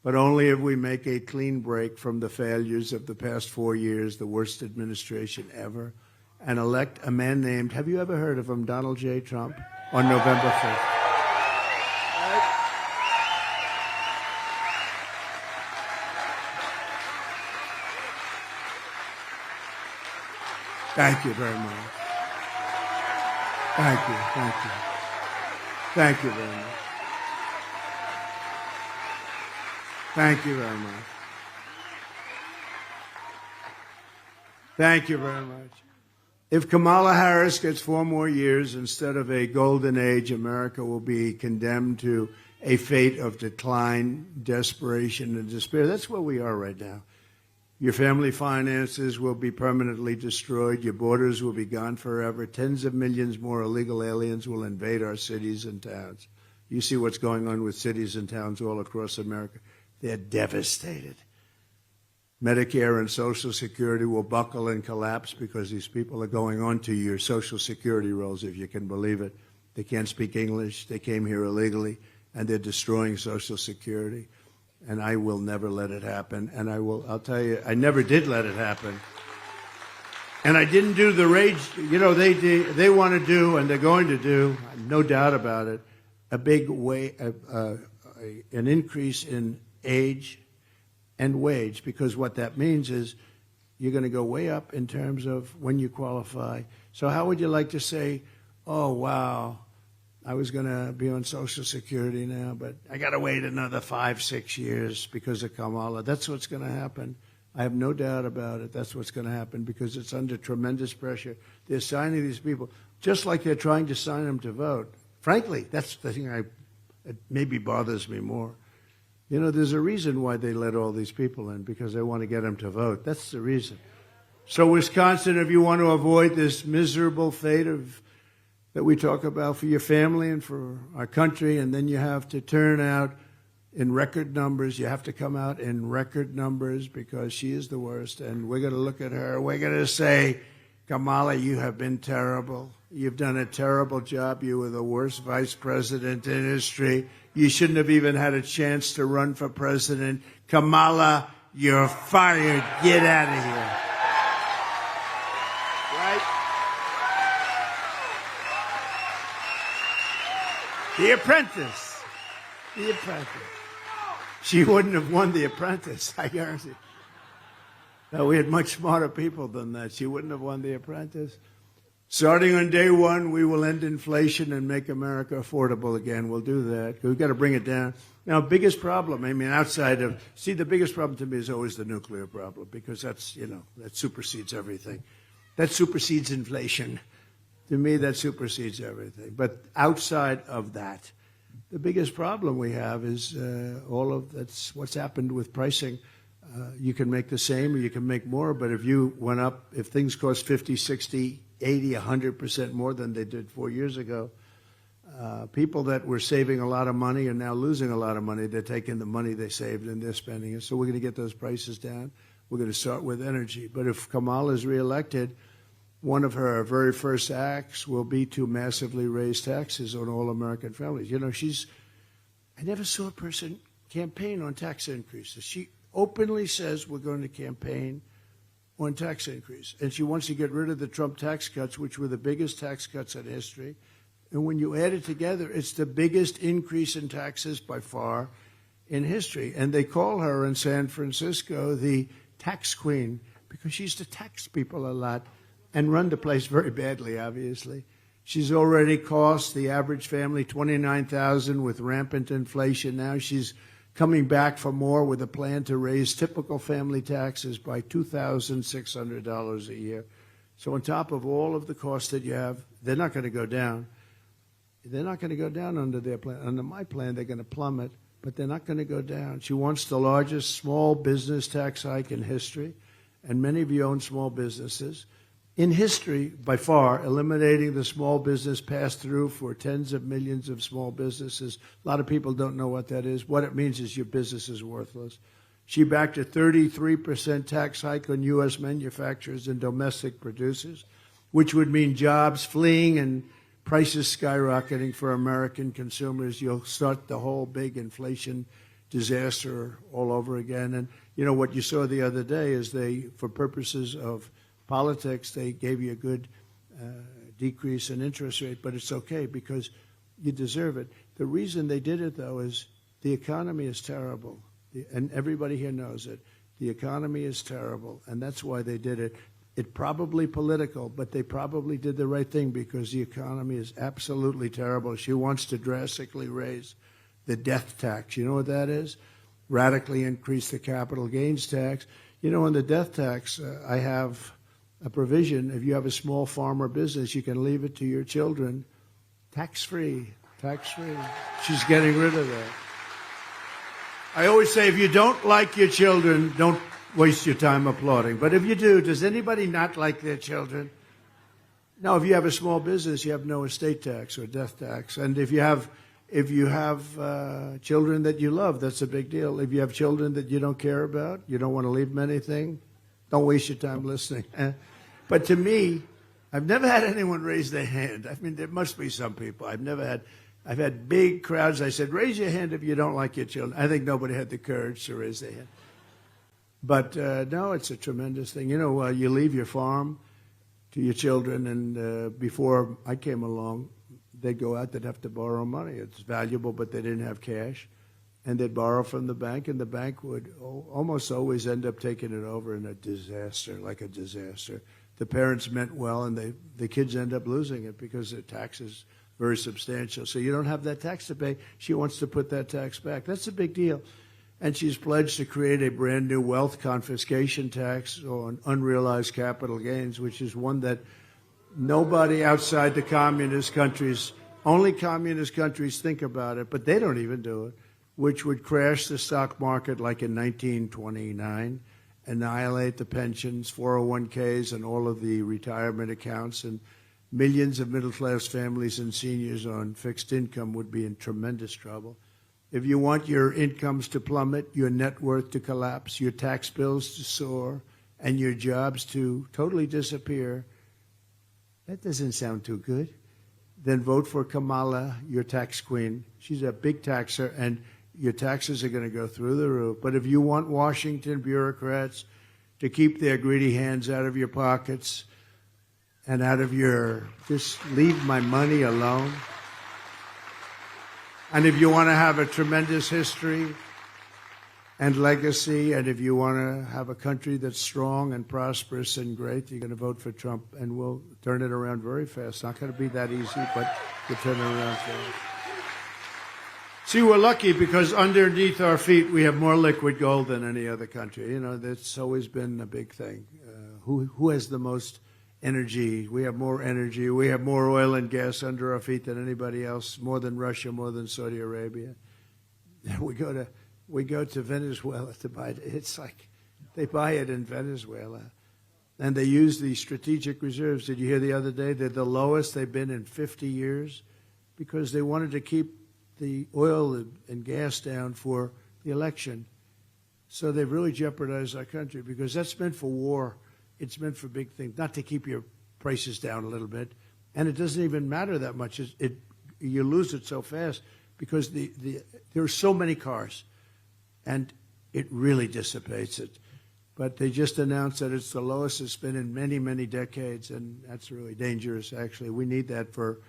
But only if we make a clean break from the failures of the past 4 years, the worst administration ever, and elect a man named, have you ever heard of him, Donald J. Trump, on November 5th. Thank you very much. Thank you. Thank you very much. Thank you very much. Thank you very much. If Kamala Harris gets 4 more years instead of a golden age, America will be condemned to a fate of decline, desperation, and despair. That's where we are right now. Your family finances will be permanently destroyed. Your borders will be gone forever. Tens of millions more illegal aliens will invade our cities and towns. You see what's going on with cities and towns all across America. They're devastated. Medicare and Social Security will buckle and collapse because these people are going on to your Social Security rolls, if you can believe it. They can't speak English. They came here illegally, and they're destroying Social Security. And I will never let it happen. And I'll tell you, I never did let it happen. And I didn't do the rage. You know, they want to do, and they're going to do, no doubt about it, a big an increase in age and wage, because what that means is you're going to go way up in terms of when you qualify. So how would you like to say, oh, wow, I was going to be on Social Security now, but I got to wait another 5-6 years because of Kamala. That's what's going to happen. I have no doubt about it. That's what's going to happen because it's under tremendous pressure. They're signing these people just like they're trying to sign them to vote. Frankly, that's the thing it maybe bothers me more. You know, there's a reason why they let all these people in, because they want to get them to vote. That's the reason. So Wisconsin, if you want to avoid this miserable fate that we talk about for your family and for our country, and then you have to turn out in record numbers. You have to come out in record numbers because she is the worst. And we're going to look at her. We're going to say, Kamala, you have been terrible. You've done a terrible job. You were the worst vice president in history. You shouldn't have even had a chance to run for president. Kamala, you're fired. Get out of here. Right? The Apprentice. The Apprentice. She wouldn't have won The Apprentice, I guarantee. No, we had much smarter people than that. She wouldn't have won The Apprentice. Starting on day one, we will end inflation and make America affordable again. We'll do that. We've got to bring it down. Now, biggest problem, I mean, the biggest problem to me is always the nuclear problem, because that's, that supersedes everything. That supersedes inflation. To me, that supersedes everything. But outside of that, the biggest problem we have is that's what's happened with pricing. You can make the same or you can make more, but if things cost 50, 60, 80, 100% more than they did 4 years ago, people that were saving a lot of money are now losing a lot of money. They're taking the money they saved and they're spending it. So we're going to get those prices down. We're going to start with energy. But if Kamala is reelected, one of her very first acts will be to massively raise taxes on all American families. You know, I never saw a person campaign on tax increases. She openly says we're going to campaign on tax increase. And she wants to get rid of the Trump tax cuts, which were the biggest tax cuts in history. And when you add it together, it's the biggest increase in taxes by far in history. And they call her in San Francisco the tax queen because she used to tax people a lot and run the place very badly, obviously. She's already cost the average family $29,000 with rampant inflation. Now she's coming back for more with a plan to raise typical family taxes by $2,600 a year. So on top of all of the costs that you have, they're not going to go down. They're not going to go down under their plan. Under my plan, they're going to plummet, but they're not going to go down. She wants the largest small business tax hike in history, and many of you own small businesses. In history, by far, eliminating the small business pass-through for tens of millions of small businesses. A lot of people don't know what that is. What it means is your business is worthless. She backed a 33% tax hike on U.S. manufacturers and domestic producers, which would mean jobs fleeing and prices skyrocketing for American consumers. You'll start the whole big inflation disaster all over again. And, you know, what you saw the other day is for purposes of politics, they gave you a good decrease in interest rate, but it's okay because you deserve it. The reason they did it, though, is the economy is terrible, and everybody here knows it. The economy is terrible, and that's why they did it. It's probably political, but they probably did the right thing because the economy is absolutely terrible. She wants to drastically raise the death tax. You know what that is? Radically increase the capital gains tax. You know, in the death tax, I have a provision. If you have a small farmer business, you can leave it to your children tax-free. Tax-free. She's getting rid of that. I always say, if you don't like your children, don't waste your time applauding. But if you do, does anybody not like their children? No, if you have a small business, you have no estate tax or death tax. And if you have If you have children that you love, that's a big deal. If you have children that you don't care about, you don't want to leave them anything, don't waste your time listening. But to me, I've never had anyone raise their hand. I mean, there must be some people. I've had big crowds. I said, raise your hand if you don't like your children. I think nobody had the courage to raise their hand. But no, it's a tremendous thing. You know, you leave your farm to your children, and before I came along, they'd go out, they'd have to borrow money. It's valuable, but they didn't have cash. And they'd borrow from the bank, and the bank would almost always end up taking it over in a disaster, like a disaster. The parents meant well, and the kids end up losing it because the tax is very substantial. So you don't have that tax to pay. She wants to put that tax back. That's a big deal. And she's pledged to create a brand new wealth confiscation tax on unrealized capital gains, which is one that nobody outside the communist countries, only communist countries think about it, but they don't even do it, which would crash the stock market like in 1929, annihilate the pensions, 401ks, and all of the retirement accounts, and millions of middle-class families and seniors on fixed income would be in tremendous trouble. If you want your incomes to plummet, your net worth to collapse, your tax bills to soar, and your jobs to totally disappear, that doesn't sound too good. Then vote for Kamala, your tax queen. She's a big taxer, and your taxes are going to go through the roof. But if you want Washington bureaucrats to keep their greedy hands out of your pockets and out of your, just leave my money alone. And if you want to have a tremendous history and legacy, and if you want to have a country that's strong and prosperous and great, you're going to vote for Trump, and we'll turn it around very fast. It's not going to be that easy, but we'll turn it around fast. See, we're lucky because underneath our feet we have more liquid gold than any other country. You know, that's always been a big thing. Who has the most energy? We have more energy. We have more oil and gas under our feet than anybody else, more than Russia, more than Saudi Arabia. We go to Venezuela to buy it. It's like they buy it in Venezuela. And they use the strategic reserves. Did you hear the other day? They're the lowest they've been in 50 years because they wanted to keep the oil and gas down for the election. So they've really jeopardized our country because that's meant for war. It's meant for big things, not to keep your prices down a little bit. And it doesn't even matter that much. You lose it so fast because there are so many cars, and it really dissipates it. But they just announced that it's the lowest it's been in many, many decades, and that's really dangerous, actually. We need that for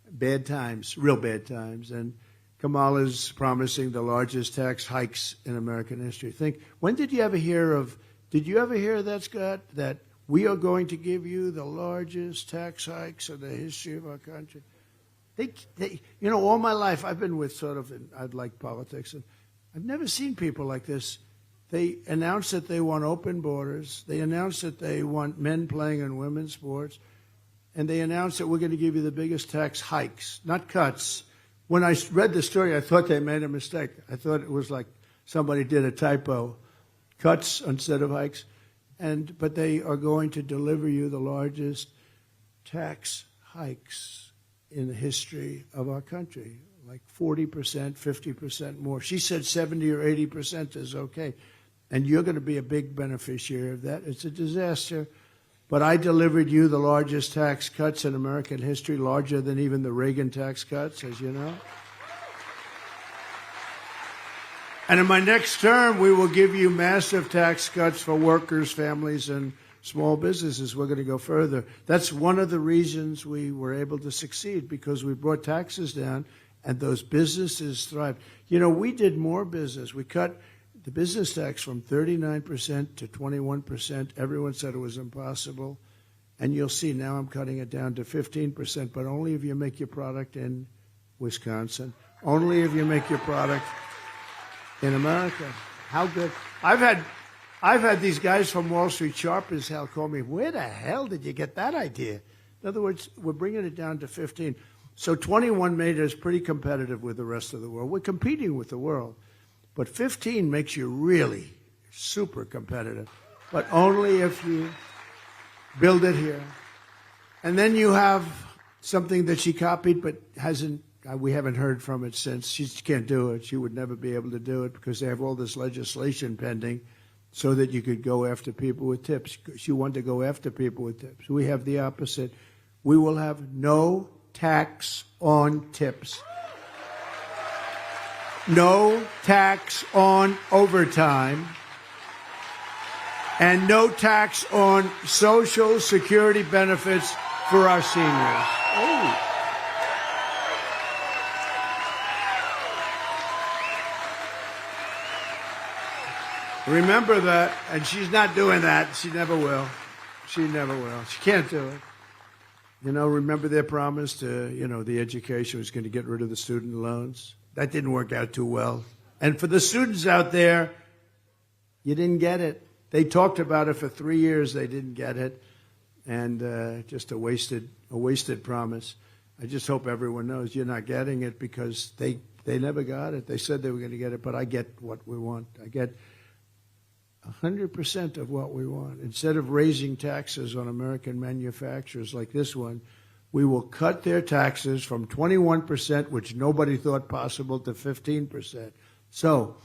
bad times, real bad times. And Kamala's promising the largest tax hikes in American history. Did you ever hear that, Scott, that we are going to give you the largest tax hikes in the history of our country? All my life I've been with I'd like politics, and I've never seen people like this. They announce that they want open borders. They announce that they want men playing in women's sports. And they announce that we're going to give you the biggest tax hikes, not cuts. When I read the story, I thought they made a mistake. I thought it was like somebody did a typo. Cuts instead of hikes. But they are going to deliver you the largest tax hikes in the history of our country, like 40%, 50% more. She said 70 or 80% is okay. And you're going to be a big beneficiary of that. It's a disaster. But I delivered you the largest tax cuts in American history, larger than even the Reagan tax cuts, as you know. And in my next term, we will give you massive tax cuts for workers, families, and small businesses. We're going to go further. That's one of the reasons we were able to succeed, because we brought taxes down, and those businesses thrived. You know, we did more business. We cut the business tax from 39% to 21%. Everyone said it was impossible. And you'll see now I'm cutting it down to 15%, but only if you make your product in Wisconsin. Only if you make your product in America. How good. I've had these guys from Wall Street, sharp as hell, call me, where the hell did you get that idea? In other words, we're bringing it down to 15. So 21 made us pretty competitive with the rest of the world. We're competing with the world. But 15 makes you really super competitive, but only if you build it here. And then you have something that she copied but hasn't we haven't heard from it since. She can't do it. She would never be able to do it because they have all this legislation pending so that you could go after people with tips. She wanted to go after people with tips. We have the opposite. We will have no tax on tips. No tax on overtime. And no tax on Social Security benefits for our seniors. Oh. Remember that, and she's not doing that. She never will. She never will. She can't do it. You know, remember their promise to, the education was going to get rid of the student loans? That didn't work out too well. And for the students out there, you didn't get it. They talked about it for 3 years. They didn't get it. And just a wasted promise. I just hope everyone knows you're not getting it because they never got it. They said they were going to get it, but I get what we want. I get 100% of what we want. Instead of raising taxes on American manufacturers like this one, we will cut their taxes from 21%, which nobody thought possible, to 15%. So,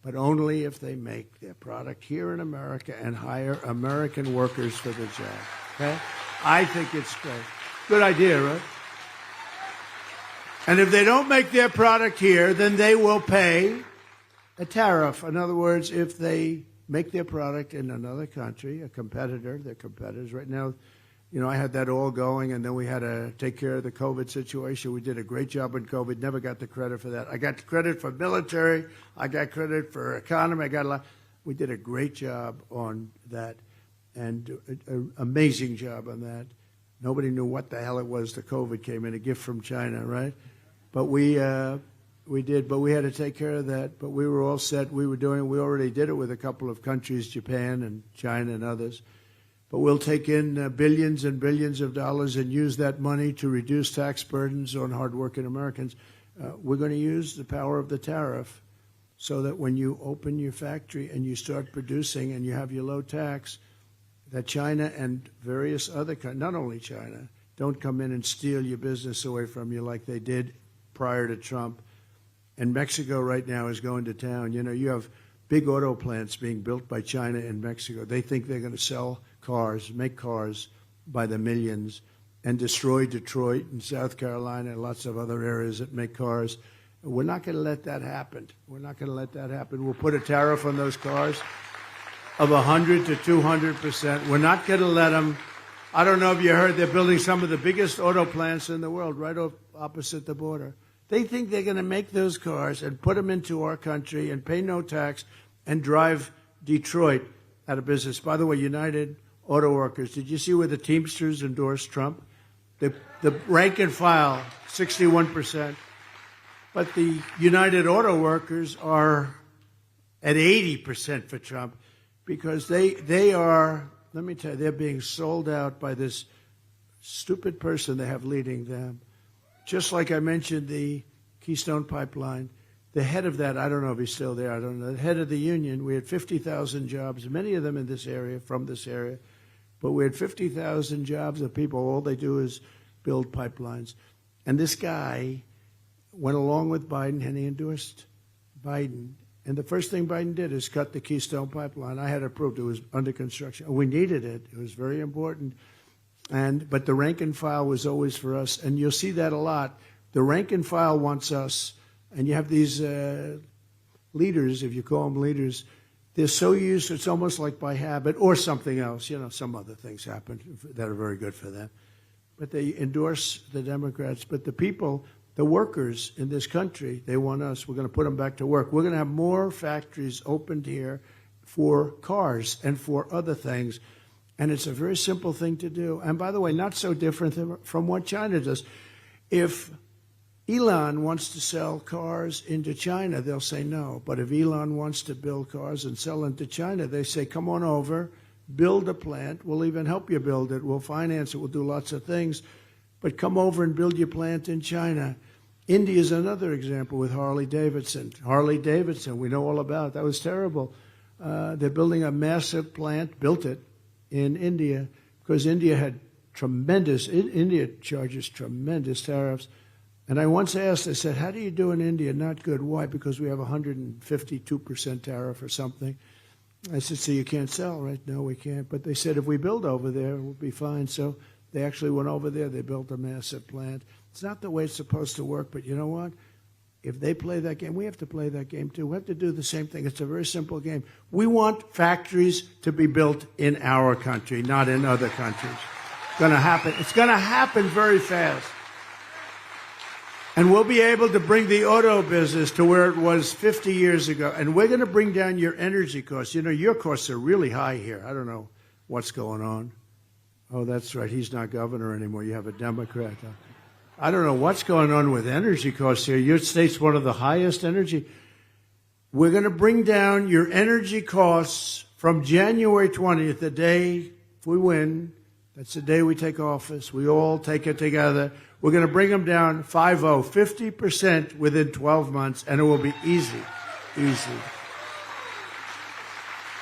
but only if they make their product here in America and hire American workers for the job. Okay? I think it's great. Good idea, right? And if they don't make their product here, then they will pay a tariff. In other words, if they make their product in another country, a competitor, their competitors. Right now, I had that all going, and then we had to take care of the COVID situation. We did a great job on COVID, never got the credit for that. I got credit for military, I got credit for economy, I got a lot. We did a great job on that, and an amazing job on that. Nobody knew what the hell it was. The COVID came in, a gift from China, right? But we did, but we had to take care of that. But we were all set. We already did it with a couple of countries, Japan and China and others. But we'll take in billions and billions of dollars and use that money to reduce tax burdens on hardworking Americans. We're going to use the power of the tariff so that when you open your factory and you start producing and you have your low tax, that China and various other countries, not only China, don't come in and steal your business away from you like they did prior to Trump. And Mexico right now is going to town. You have big auto plants being built by China in Mexico. They think they're going to sell cars, make cars by the millions, and destroy Detroit and South Carolina and lots of other areas that make cars. We're not going to let that happen. We're not going to let that happen. We'll put a tariff on those cars of 100 to 200%. We're not going to let them. I don't know if you heard, they're building some of the biggest auto plants in the world right opposite the border. They think they're going to make those cars and put them into our country and pay no tax and drive Detroit out of business. By the way, United Auto Workers, did you see where the Teamsters endorsed Trump? The rank and file, 61%. But the United Auto Workers are at 80% for Trump because they are, let me tell you, they're being sold out by this stupid person they have leading them. Just like I mentioned the Keystone Pipeline, the head of that, I don't know if he's still there, I don't know, the head of the union, we had 50,000 jobs, many of them in this area, from this area, but we had 50,000 jobs of people, all they do is build pipelines. And this guy went along with Biden and he endorsed Biden. And the first thing Biden did is cut the Keystone Pipeline. I had approved, it was under construction. We needed it, it was very important. But the rank and file was always for us, and you'll see that a lot. The rank and file wants us, and you have these leaders, if you call them leaders, they're so used, it's almost like by habit, or something else. Some other things happen that are very good for them. But they endorse the Democrats. But the people, the workers in this country, they want us. We're going to put them back to work. We're going to have more factories opened here for cars and for other things. And it's a very simple thing to do. And by the way, not so different from what China does. If Elon wants to sell cars into China, they'll say no. But if Elon wants to build cars and sell them to China, they say, come on over, build a plant. We'll even help you build it. We'll finance it. We'll do lots of things. But come over and build your plant in China. India is another example with Harley Davidson. Harley Davidson, we know all about. That was terrible. They're building a massive plant, built it, in India, because India charges tremendous tariffs And I once asked, I said, how do you do in India? Not good. Why? Because we have 152% tariff or something. I said, so you can't sell, right? No, we can't. But they said, if we build over there, we'll be fine. So they actually went over there. They built a massive plant. It's not the way it's supposed to work, but you know what? If they play that game, we have to play that game too. We have to do the same thing. It's a very simple game. We want factories to be built in our country, not in other countries. It's going to happen. It's going to happen very fast. And we'll be able to bring the auto business to where it was 50 years ago. And we're going to bring down your energy costs. You know, your costs are really high here. I don't know what's going on. Oh, that's right. He's not governor anymore. You have a Democrat. I don't know what's going on with energy costs here. Your state's one of the highest energy. We're going to bring down your energy costs from January 20th, the day if we win. That's the day we take office. We all take it together. We're going to bring them down 50% within 12 months, and it will be easy.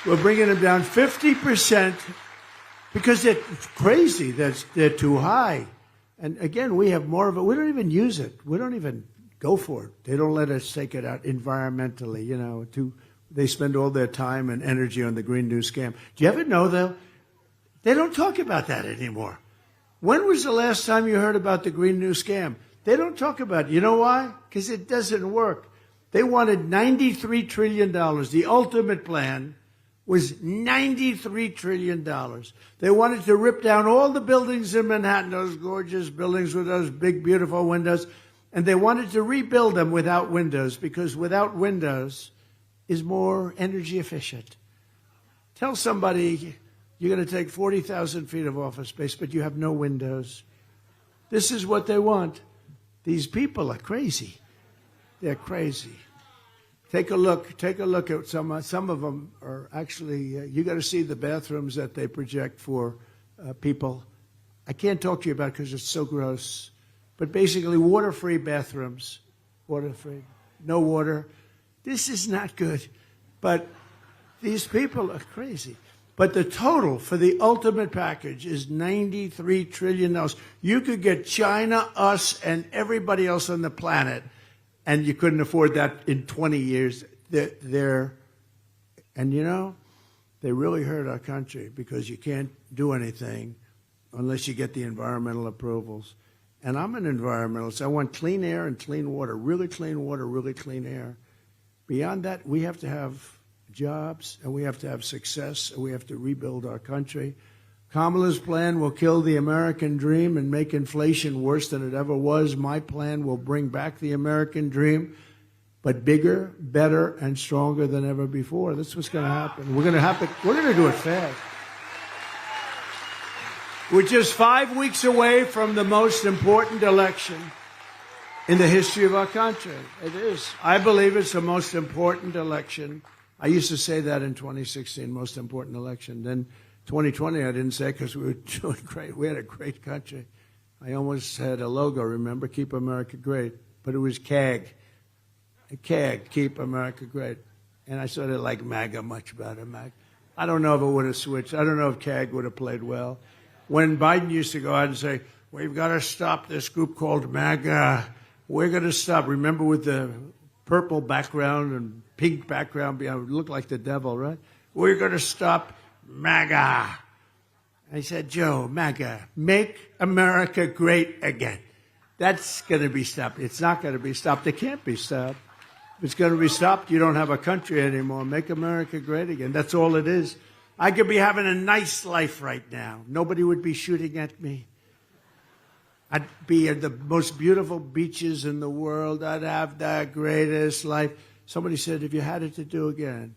We're bringing them down 50% because it's crazy that they're too high. And again, we have more of it. We don't even use it. We don't even go for it. They don't let us take it out environmentally, you know. They spend all their time and energy on the Green New Scam. Do you ever know, though, they don't talk about that anymore. When was the last time you heard about the Green New Scam? They don't talk about it. You know why? Because it doesn't work. They wanted $93 trillion. The ultimate plan was $93 trillion. They wanted to rip down all the buildings in Manhattan, those gorgeous buildings with those big, beautiful windows, and they wanted to rebuild them without windows, because without windows is more energy efficient. Tell somebody you're going to take 40,000 feet of office space, but you have no windows. This is what they want. These people are crazy. They're crazy. Take a look at some of them are actually, you got to see the bathrooms that they project for people. I can't talk to you about it because it's so gross. But basically, water-free bathrooms. Water-free. No water. This is not good. But these people are crazy. But the total for the ultimate package is $93 trillion. You could get China, us, and everybody else on the planet, and you couldn't afford that in 20 years. And you know, they really hurt our country because you can't do anything unless you get the environmental approvals. And I'm an environmentalist. I want clean air and clean water, really clean air. Beyond that, we have to have jobs, and we have to have success, and we have to rebuild our country. Kamala's plan will kill the American dream and make inflation worse than it ever was. My plan will bring back the American dream, but bigger, better, and stronger than ever before. That's what's going to happen. We're going to do it fast. We're just 5 weeks away from the most important election in the history of our country. It is. I believe it's the most important election. I used to say that in 2016, most important election. Then 2020, I didn't say it because we were doing great. We had a great country. I almost had a logo, remember, Keep America Great. But it was CAG. CAG, Keep America Great. And I sort of like MAGA much better, MAGA. I don't know if it would have switched. I don't know if CAG would have played well. When Biden used to go out and say, we've got to stop this group called MAGA. We're going to stop. Remember with the purple background and pink background behind it looked like the devil, right? We're going to stop MAGA. I said, Joe, MAGA, make America great again. That's going to be stopped. It's not going to be stopped. It can't be stopped. If it's going to be stopped, you don't have a country anymore. Make America great again. That's all it is. I could be having a nice life right now. Nobody would be shooting at me. I'd be at the most beautiful beaches in the world. I'd have the greatest life. Somebody said, if you had it to do again,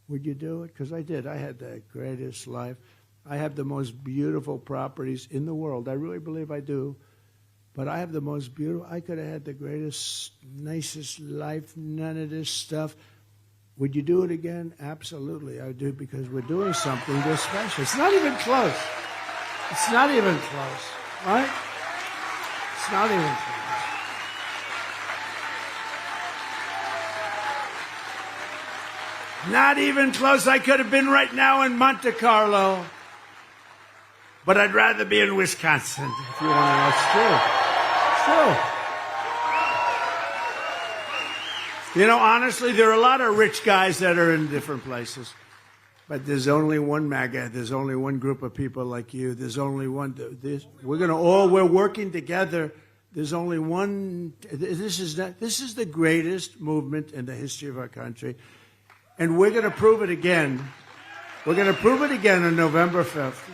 would you do it? Because I did. I had the greatest life. I have the most beautiful properties in the world. I really believe I do. But I have the most beautiful. I could have had the greatest, nicest life, none of this stuff. Would you do it again? Absolutely, I would do it because we're doing something this special. It's not even close. It's not even close, right? It's not even close. Not even close. I could have been right now in Monte Carlo, but I'd rather be in Wisconsin, if you want to know. It's true. It's true. You know, honestly, there are a lot of rich guys that are in different places. But there's only one MAGA. There's only one group of people like you. There's only one. We're working together. There's only one. This is the greatest movement in the history of our country. And we're going to prove it again. We're going to prove it again on November 5th.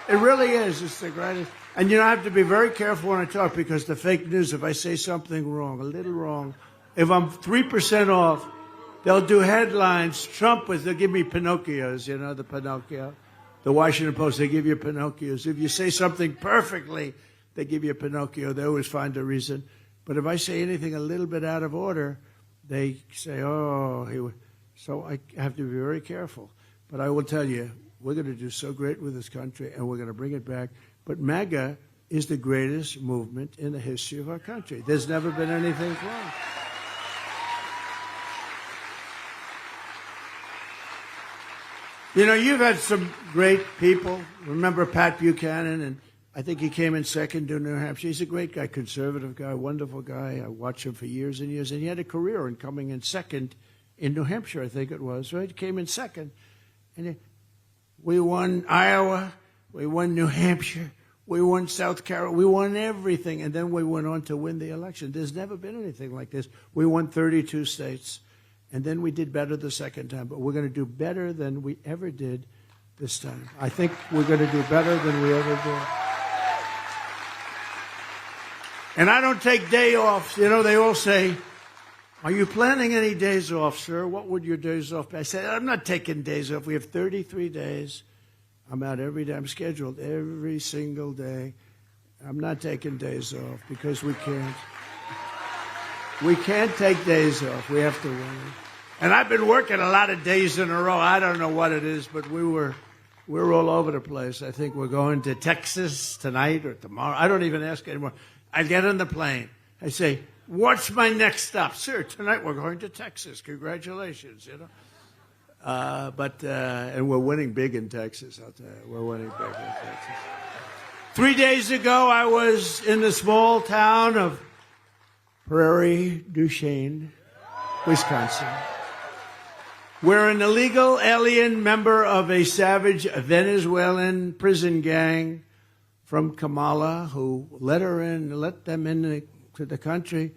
It really is. It's the greatest. And, you know, I have to be very careful when I talk because the fake news, if I say something wrong, a little wrong, if I'm 3% off, they'll do headlines. They'll give me Pinocchios, you know, the Pinocchio. The Washington Post, they give you Pinocchios. If you say something perfectly, they give you a Pinocchio. They always find a reason. But if I say anything a little bit out of order, they say, oh, so I have to be very careful. But I will tell you, we're going to do so great with this country, and we're going to bring it back. But MAGA is the greatest movement in the history of our country. There's never been anything wrong. You know, you've had some great people. Remember Pat Buchanan, and I think he came in second to New Hampshire. He's a great guy, conservative guy, wonderful guy. I watched him for years and years, and he had a career in coming in second in New Hampshire, I think it was, right? He came in second. And we won Iowa, we won New Hampshire, we won South Carolina, we won everything, and then we went on to win the election. There's never been anything like this. We won 32 states. And then we did better the second time, but we're going to do better than we ever did this time. I think we're going to do better than we ever did. And I don't take day off. You know, they all say, are you planning any days off, sir? What would your days off be? I said, I'm not taking days off. We have 33 days. I'm out every day. I'm scheduled every single day. I'm not taking days off because we can't. We can't take days off. We have to win. And I've been working a lot of days in a row. I don't know what it is, but we're all over the place. I think we're going to Texas tonight or tomorrow. I don't even ask anymore. I get on the plane. I say, what's my next stop? Sir, tonight we're going to Texas. Congratulations, you know. And we're winning big in Texas, I'll tell you. We're winning big in Texas. 3 days ago, I was in the small town of Prairie du Chien, Wisconsin, where an illegal alien member of a savage Venezuelan prison gang from Kamala, who let them into the country,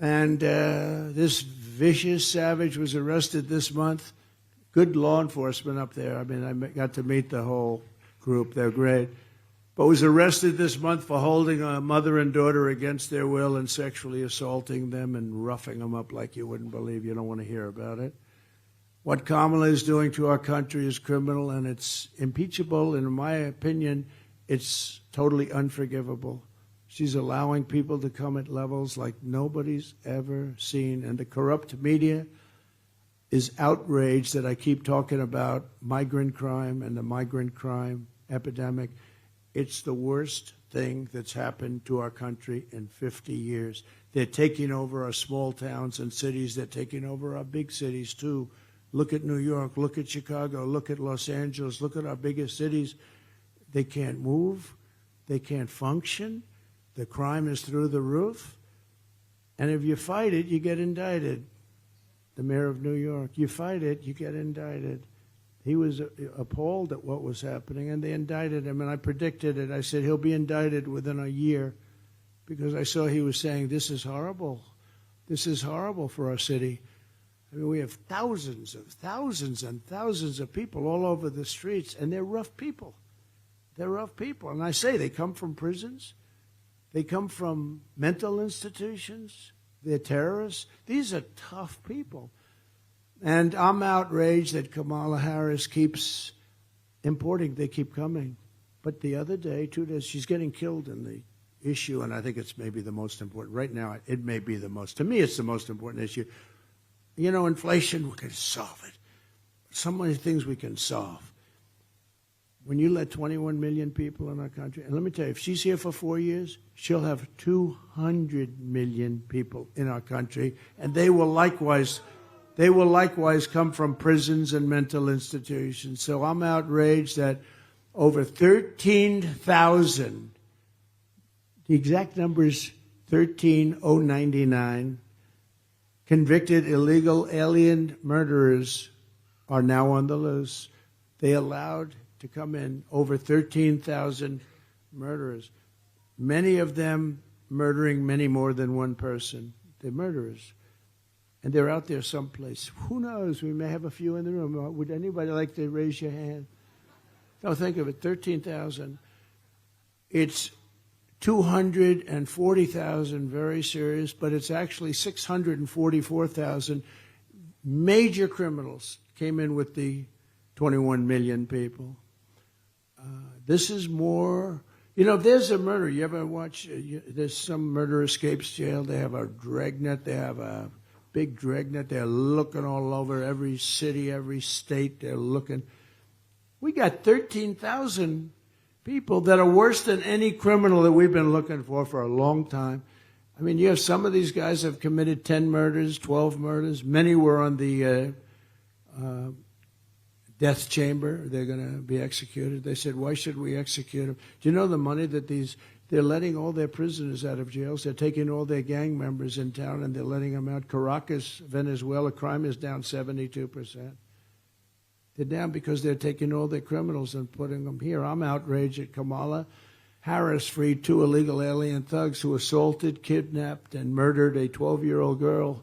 and this vicious savage was arrested this month. Good law enforcement up there. I mean, I got to meet the whole group. They're great. But was arrested this month for holding a mother and daughter against their will and sexually assaulting them and roughing them up like you wouldn't believe. You don't want to hear about it. What Kamala is doing to our country is criminal, and it's impeachable. And in my opinion, it's totally unforgivable. She's allowing people to come at levels like nobody's ever seen. And the corrupt media is outraged that I keep talking about migrant crime and the migrant crime epidemic. It's the worst thing that's happened to our country in 50 years. They're taking over our small towns and cities. They're taking over our big cities, too. Look at New York. Look at Chicago. Look at Los Angeles. Look at our biggest cities. They can't move. They can't function. The crime is through the roof. And if you fight it, you get indicted. The mayor of New York, you fight it, you get indicted. He was appalled at what was happening, and they indicted him. And I predicted it. I said he'll be indicted within a year because I saw he was saying, this is horrible. This is horrible for our city. I mean, we have thousands and thousands of people all over the streets, and they're rough people. They're rough people. And I say they come from prisons. They come from mental institutions. They're terrorists. These are tough people. And I'm outraged that Kamala Harris keeps importing. They keep coming. But the other day, 2 days, she's getting killed in the issue, and I think it's maybe the most important. Right now, it may be the most. To me, it's the most important issue. You know, inflation, we can solve it. So many things we can solve. When you let 21 million people in our country, and let me tell you, if she's here for 4 years, she'll have 200 million people in our country, and they will likewise come from prisons and mental institutions. So I'm outraged that over 13,000, the exact number is 13,099, convicted illegal alien murderers are now on the loose. They allowed to come in over 13,000 murderers, many of them murdering many more than one person. They're murderers. And they're out there someplace. Who knows? We may have a few in the room. Would anybody like to raise your hand? No, think of it, 13,000. It's 240,000 very serious, but it's actually 644,000 major criminals came in with the 21 million people. This is more, there's a murder. You ever watch, there's some murder escapes jail. They have a dragnet. They have a big dragnet. They're looking all over every city, every state. They're looking. We got 13,000 people that are worse than any criminal that we've been looking for a long time. I mean, you have some of these guys have committed 10 murders, 12 murders. Many were on the death chamber. They're going to be executed. They said, why should we execute them? Do you know the money that they're letting all their prisoners out of jails? They're taking all their gang members in town and they're letting them out. Caracas, Venezuela, crime is down 72%. They're down because they're taking all their criminals and putting them here. I'm outraged at Kamala Harris freed 2 illegal alien thugs who assaulted, kidnapped, and murdered a 12-year-old girl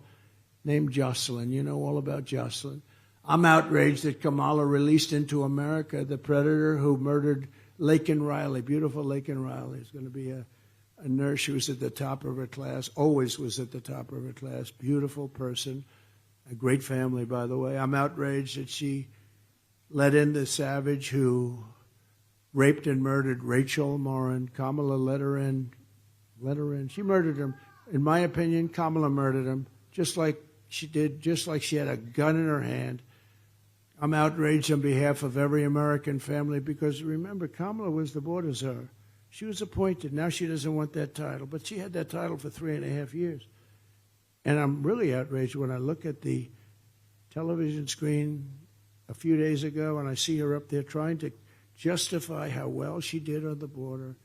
named Jocelyn. You know all about Jocelyn. I'm outraged that Kamala released into America the predator who murdered Laken Riley, beautiful Laken Riley. Is going to be a nurse. She was at the top of her class, always was at the top of her class. Beautiful person, a great family, by the way. I'm outraged that she let in the savage who raped and murdered Rachel Morin. Kamala let her in. She murdered him. In my opinion, Kamala murdered him, just like she did, just like she had a gun in her hand. I'm outraged on behalf of every American family because, remember, Kamala was the border czar. She was appointed. Now she doesn't want that title, but she had that title for 3.5 years. And I'm really outraged when I look at the television screen a few days ago and I see her up there trying to justify how well she did on the border.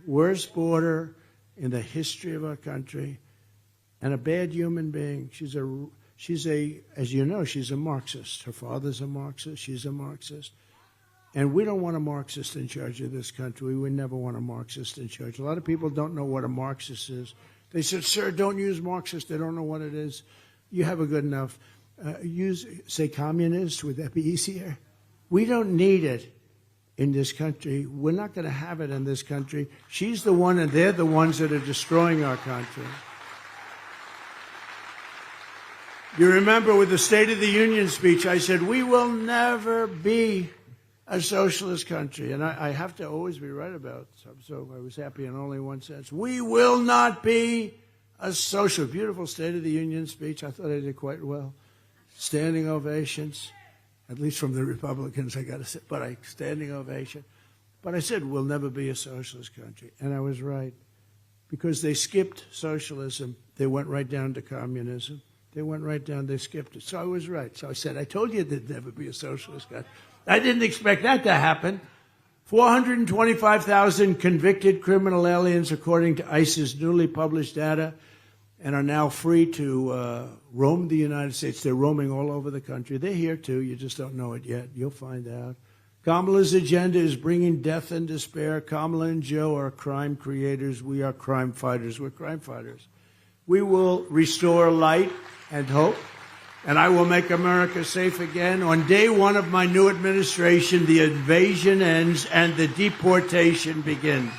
Worst border in the history of our country. And a bad human being. She's a, as you know, she's a Marxist. Her father's a Marxist. She's a Marxist. And we don't want a Marxist in charge of this country. We never want a Marxist in charge. A lot of people don't know what a Marxist is. They said, sir, don't use Marxist. They don't know what it is. You have a good enough. Say communist. Would that be easier? We don't need it in this country. We're not going to have it in this country. She's the one, and they're the ones that are destroying our country. You remember with the State of the Union speech, I said, we will never be a socialist country. And I have to always be right about something, so I was happy in only one sense. We will not be a social. Beautiful State of the Union speech. I thought I did quite well. Standing ovations, at least from the Republicans, I got to say, but standing ovation. But I said, we'll never be a socialist country. And I was right, because they skipped socialism. They went right down to communism. They went right down, they skipped it. So I was right. So I said, I told you there'd never be a socialist country. I didn't expect that to happen. 425,000 convicted criminal aliens, according to ICE's newly published data, and are now free to roam the United States. They're roaming all over the country. They're here, too. You just don't know it yet. You'll find out. Kamala's agenda is bringing death and despair. Kamala and Joe are crime creators. We are crime fighters. We're crime fighters. We will restore light and hope, and I will make America safe again. On day one of my new administration, the invasion ends and the deportation begins.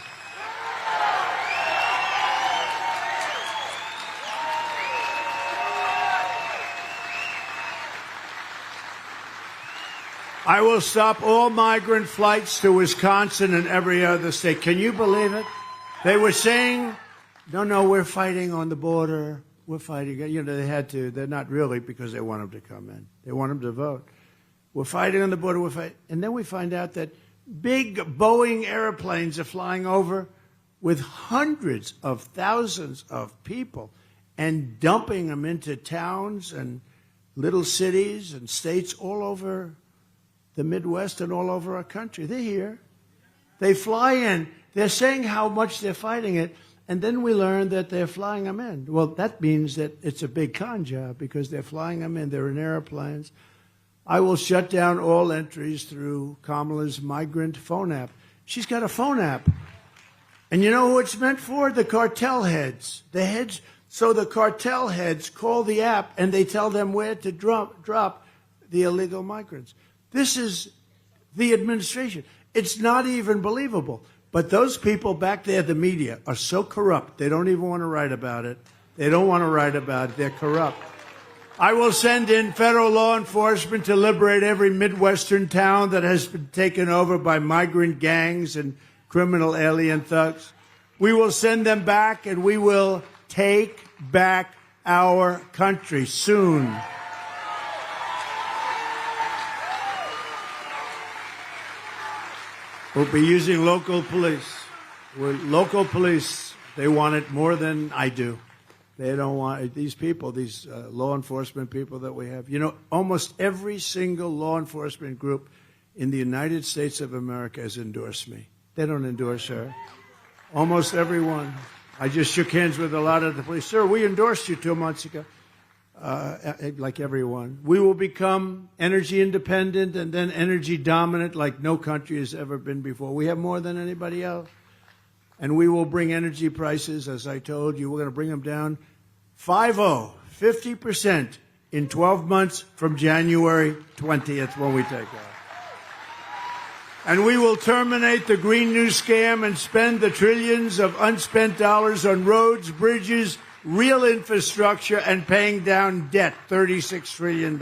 I will stop all migrant flights to Wisconsin and every other state. Can you believe it? They were saying, no, we're fighting on the border. We're fighting. You know, they had to. They're not really, because they want them to come in. They want them to vote. We're fighting on the border. We're fighting. And then we find out that big Boeing airplanes are flying over with hundreds of thousands of people and dumping them into towns and little cities and states all over the Midwest and all over our country. They're here. They fly in. They're saying how much they're fighting it. And then we learned that they're flying them in. Well, that means that it's a big con job because they're flying them in. They're in airplanes. I will shut down all entries through Kamala's migrant phone app. She's got a phone app. And you know who it's meant for? The cartel heads. The heads. So the cartel heads call the app and they tell them where to drop the illegal migrants. This is the administration. It's not even believable. But those people back there, the media, are so corrupt, they don't even want to write about it. They don't want to write about it. They're corrupt. I will send in federal law enforcement to liberate every Midwestern town that has been taken over by migrant gangs and criminal alien thugs. We will send them back, and we will take back our country soon. We'll be using local police. Local police, they want it more than I do. They don't want it. These people, these law enforcement people that we have. You know, almost every single law enforcement group in the United States of America has endorsed me. They don't endorse her. Almost everyone. I just shook hands with a lot of the police. Sir, we endorsed you 2 months ago. Like everyone. We will become energy independent and then energy dominant like no country has ever been before. We have more than anybody else. And we will bring energy prices, as I told you, we're going to bring them down 50% in 12 months from January 20th when we take off. And we will terminate the Green New Scam and spend the trillions of unspent dollars on roads, bridges, real infrastructure, and paying down debt, $36 trillion.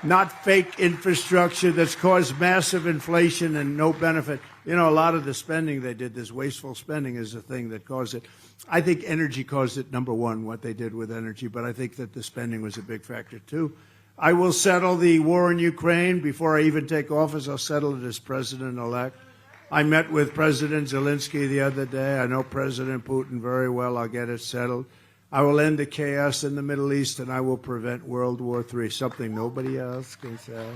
Not fake infrastructure that's caused massive inflation and no benefit. You know, a lot of the spending they did, this wasteful spending, is the thing that caused it. I think energy caused it, number one, what they did with energy, but I think that the spending was a big factor, too. I will settle the war in Ukraine before I even take office. I'll settle it as president-elect. I met with President Zelensky the other day. I know President Putin very well. I'll get it settled. I will end the chaos in the Middle East, and I will prevent World War III, something nobody else can say.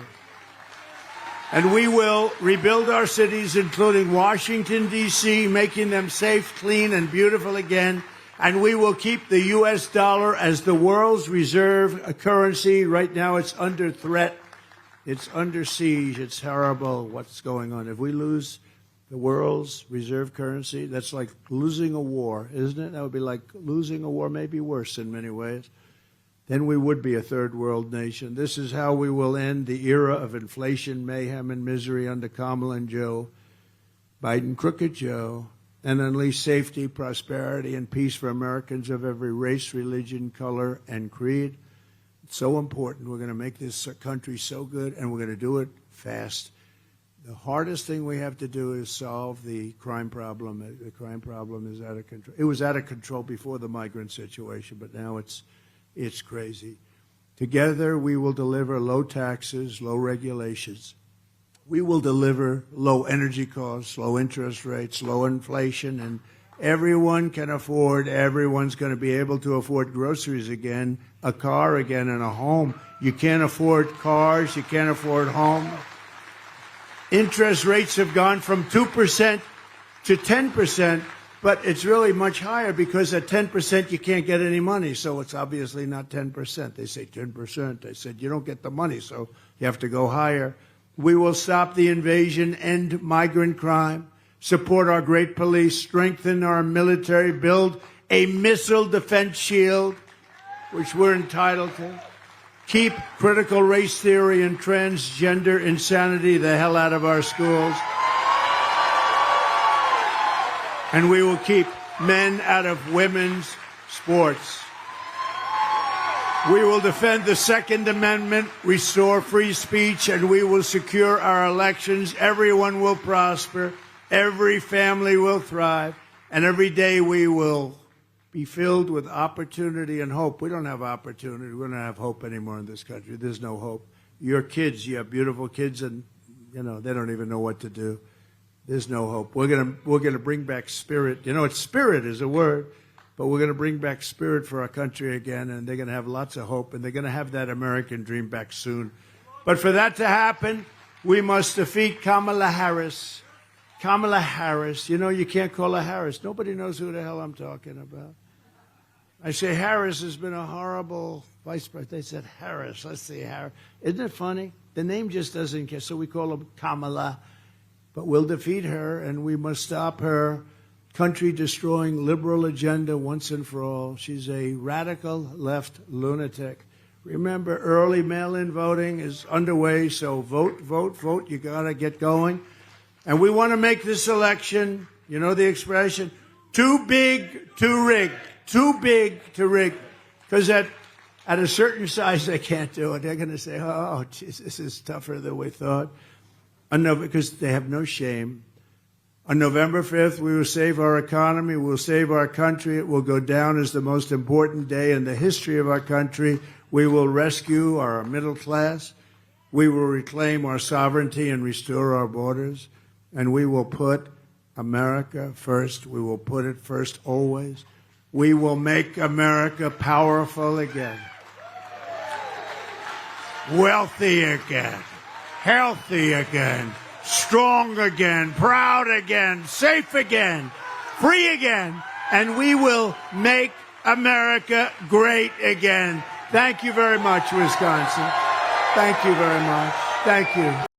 And we will rebuild our cities, including Washington, D.C., making them safe, clean, and beautiful again. And we will keep the U.S. dollar as the world's reserve currency. Right now it's under threat. It's under siege. It's horrible what's going on. If we lose the world's reserve currency, that's like losing a war, isn't it? That would be like losing a war, maybe worse in many ways. Then we would be a third world nation. This is how we will end the era of inflation, mayhem, and misery under Kamala and Joe Biden, Crooked Joe, and unleash safety, prosperity, and peace for Americans of every race, religion, color, and creed. It's so important. We're going to make this country so good, and we're going to do it fast. The hardest thing we have to do is solve the crime problem. The crime problem is out of control. It was out of control before the migrant situation, but now it's crazy. Together, we will deliver low taxes, low regulations. We will deliver low energy costs, low interest rates, low inflation, and everyone can afford, everyone's going to be able to afford groceries again, a car again, and a home. You can't afford cars, you can't afford homes. Interest rates have gone from 2% to 10%, but it's really much higher because at 10% you can't get any money, so it's obviously not 10%. They say 10%. They said you don't get the money, so you have to go higher. We will stop the invasion, end migrant crime, support our great police, strengthen our military, build a missile defense shield, which we're entitled to. Keep critical race theory and transgender insanity the hell out of our schools. And we will keep men out of women's sports. We will defend the Second Amendment, restore free speech, and we will secure our elections. Everyone will prosper. Every family will thrive. And every day we will be filled with opportunity and hope. We don't have opportunity. We don't have hope anymore in this country. There's no hope. Your kids, you have beautiful kids, and they don't even know what to do. There's no hope. We're gonna bring back spirit. Spirit is a word, but we're gonna bring back spirit for our country again, and they're gonna have lots of hope, and they're gonna have that American dream back soon. But for that to happen, we must defeat Kamala Harris Kamala Harris. You know, you can't call her Harris. Nobody knows who the hell I'm talking about. I say Harris has been a horrible vice president. They said Harris. Let's see, Harris. Isn't it funny? The name just doesn't care. So we call her Kamala. But we'll defeat her, and we must stop her country-destroying liberal agenda once and for all. She's a radical left lunatic. Remember, early mail-in voting is underway, so vote, vote, vote. You got to get going. And we want to make this election, you know the expression, too big to rig. Too big to rig. Because at a certain size, they can't do it. They're going to say, oh, geez, this is tougher than we thought. Because they have no shame. On November 5th, we will save our economy. We'll save our country. It will go down as the most important day in the history of our country. We will rescue our middle class. We will reclaim our sovereignty and restore our borders. And we will put America first. We will put it first always. We will make America powerful again, wealthy again, healthy again, strong again, proud again, safe again, free again, and we will make America great again. Thank you very much, Wisconsin. Thank you very much. Thank you.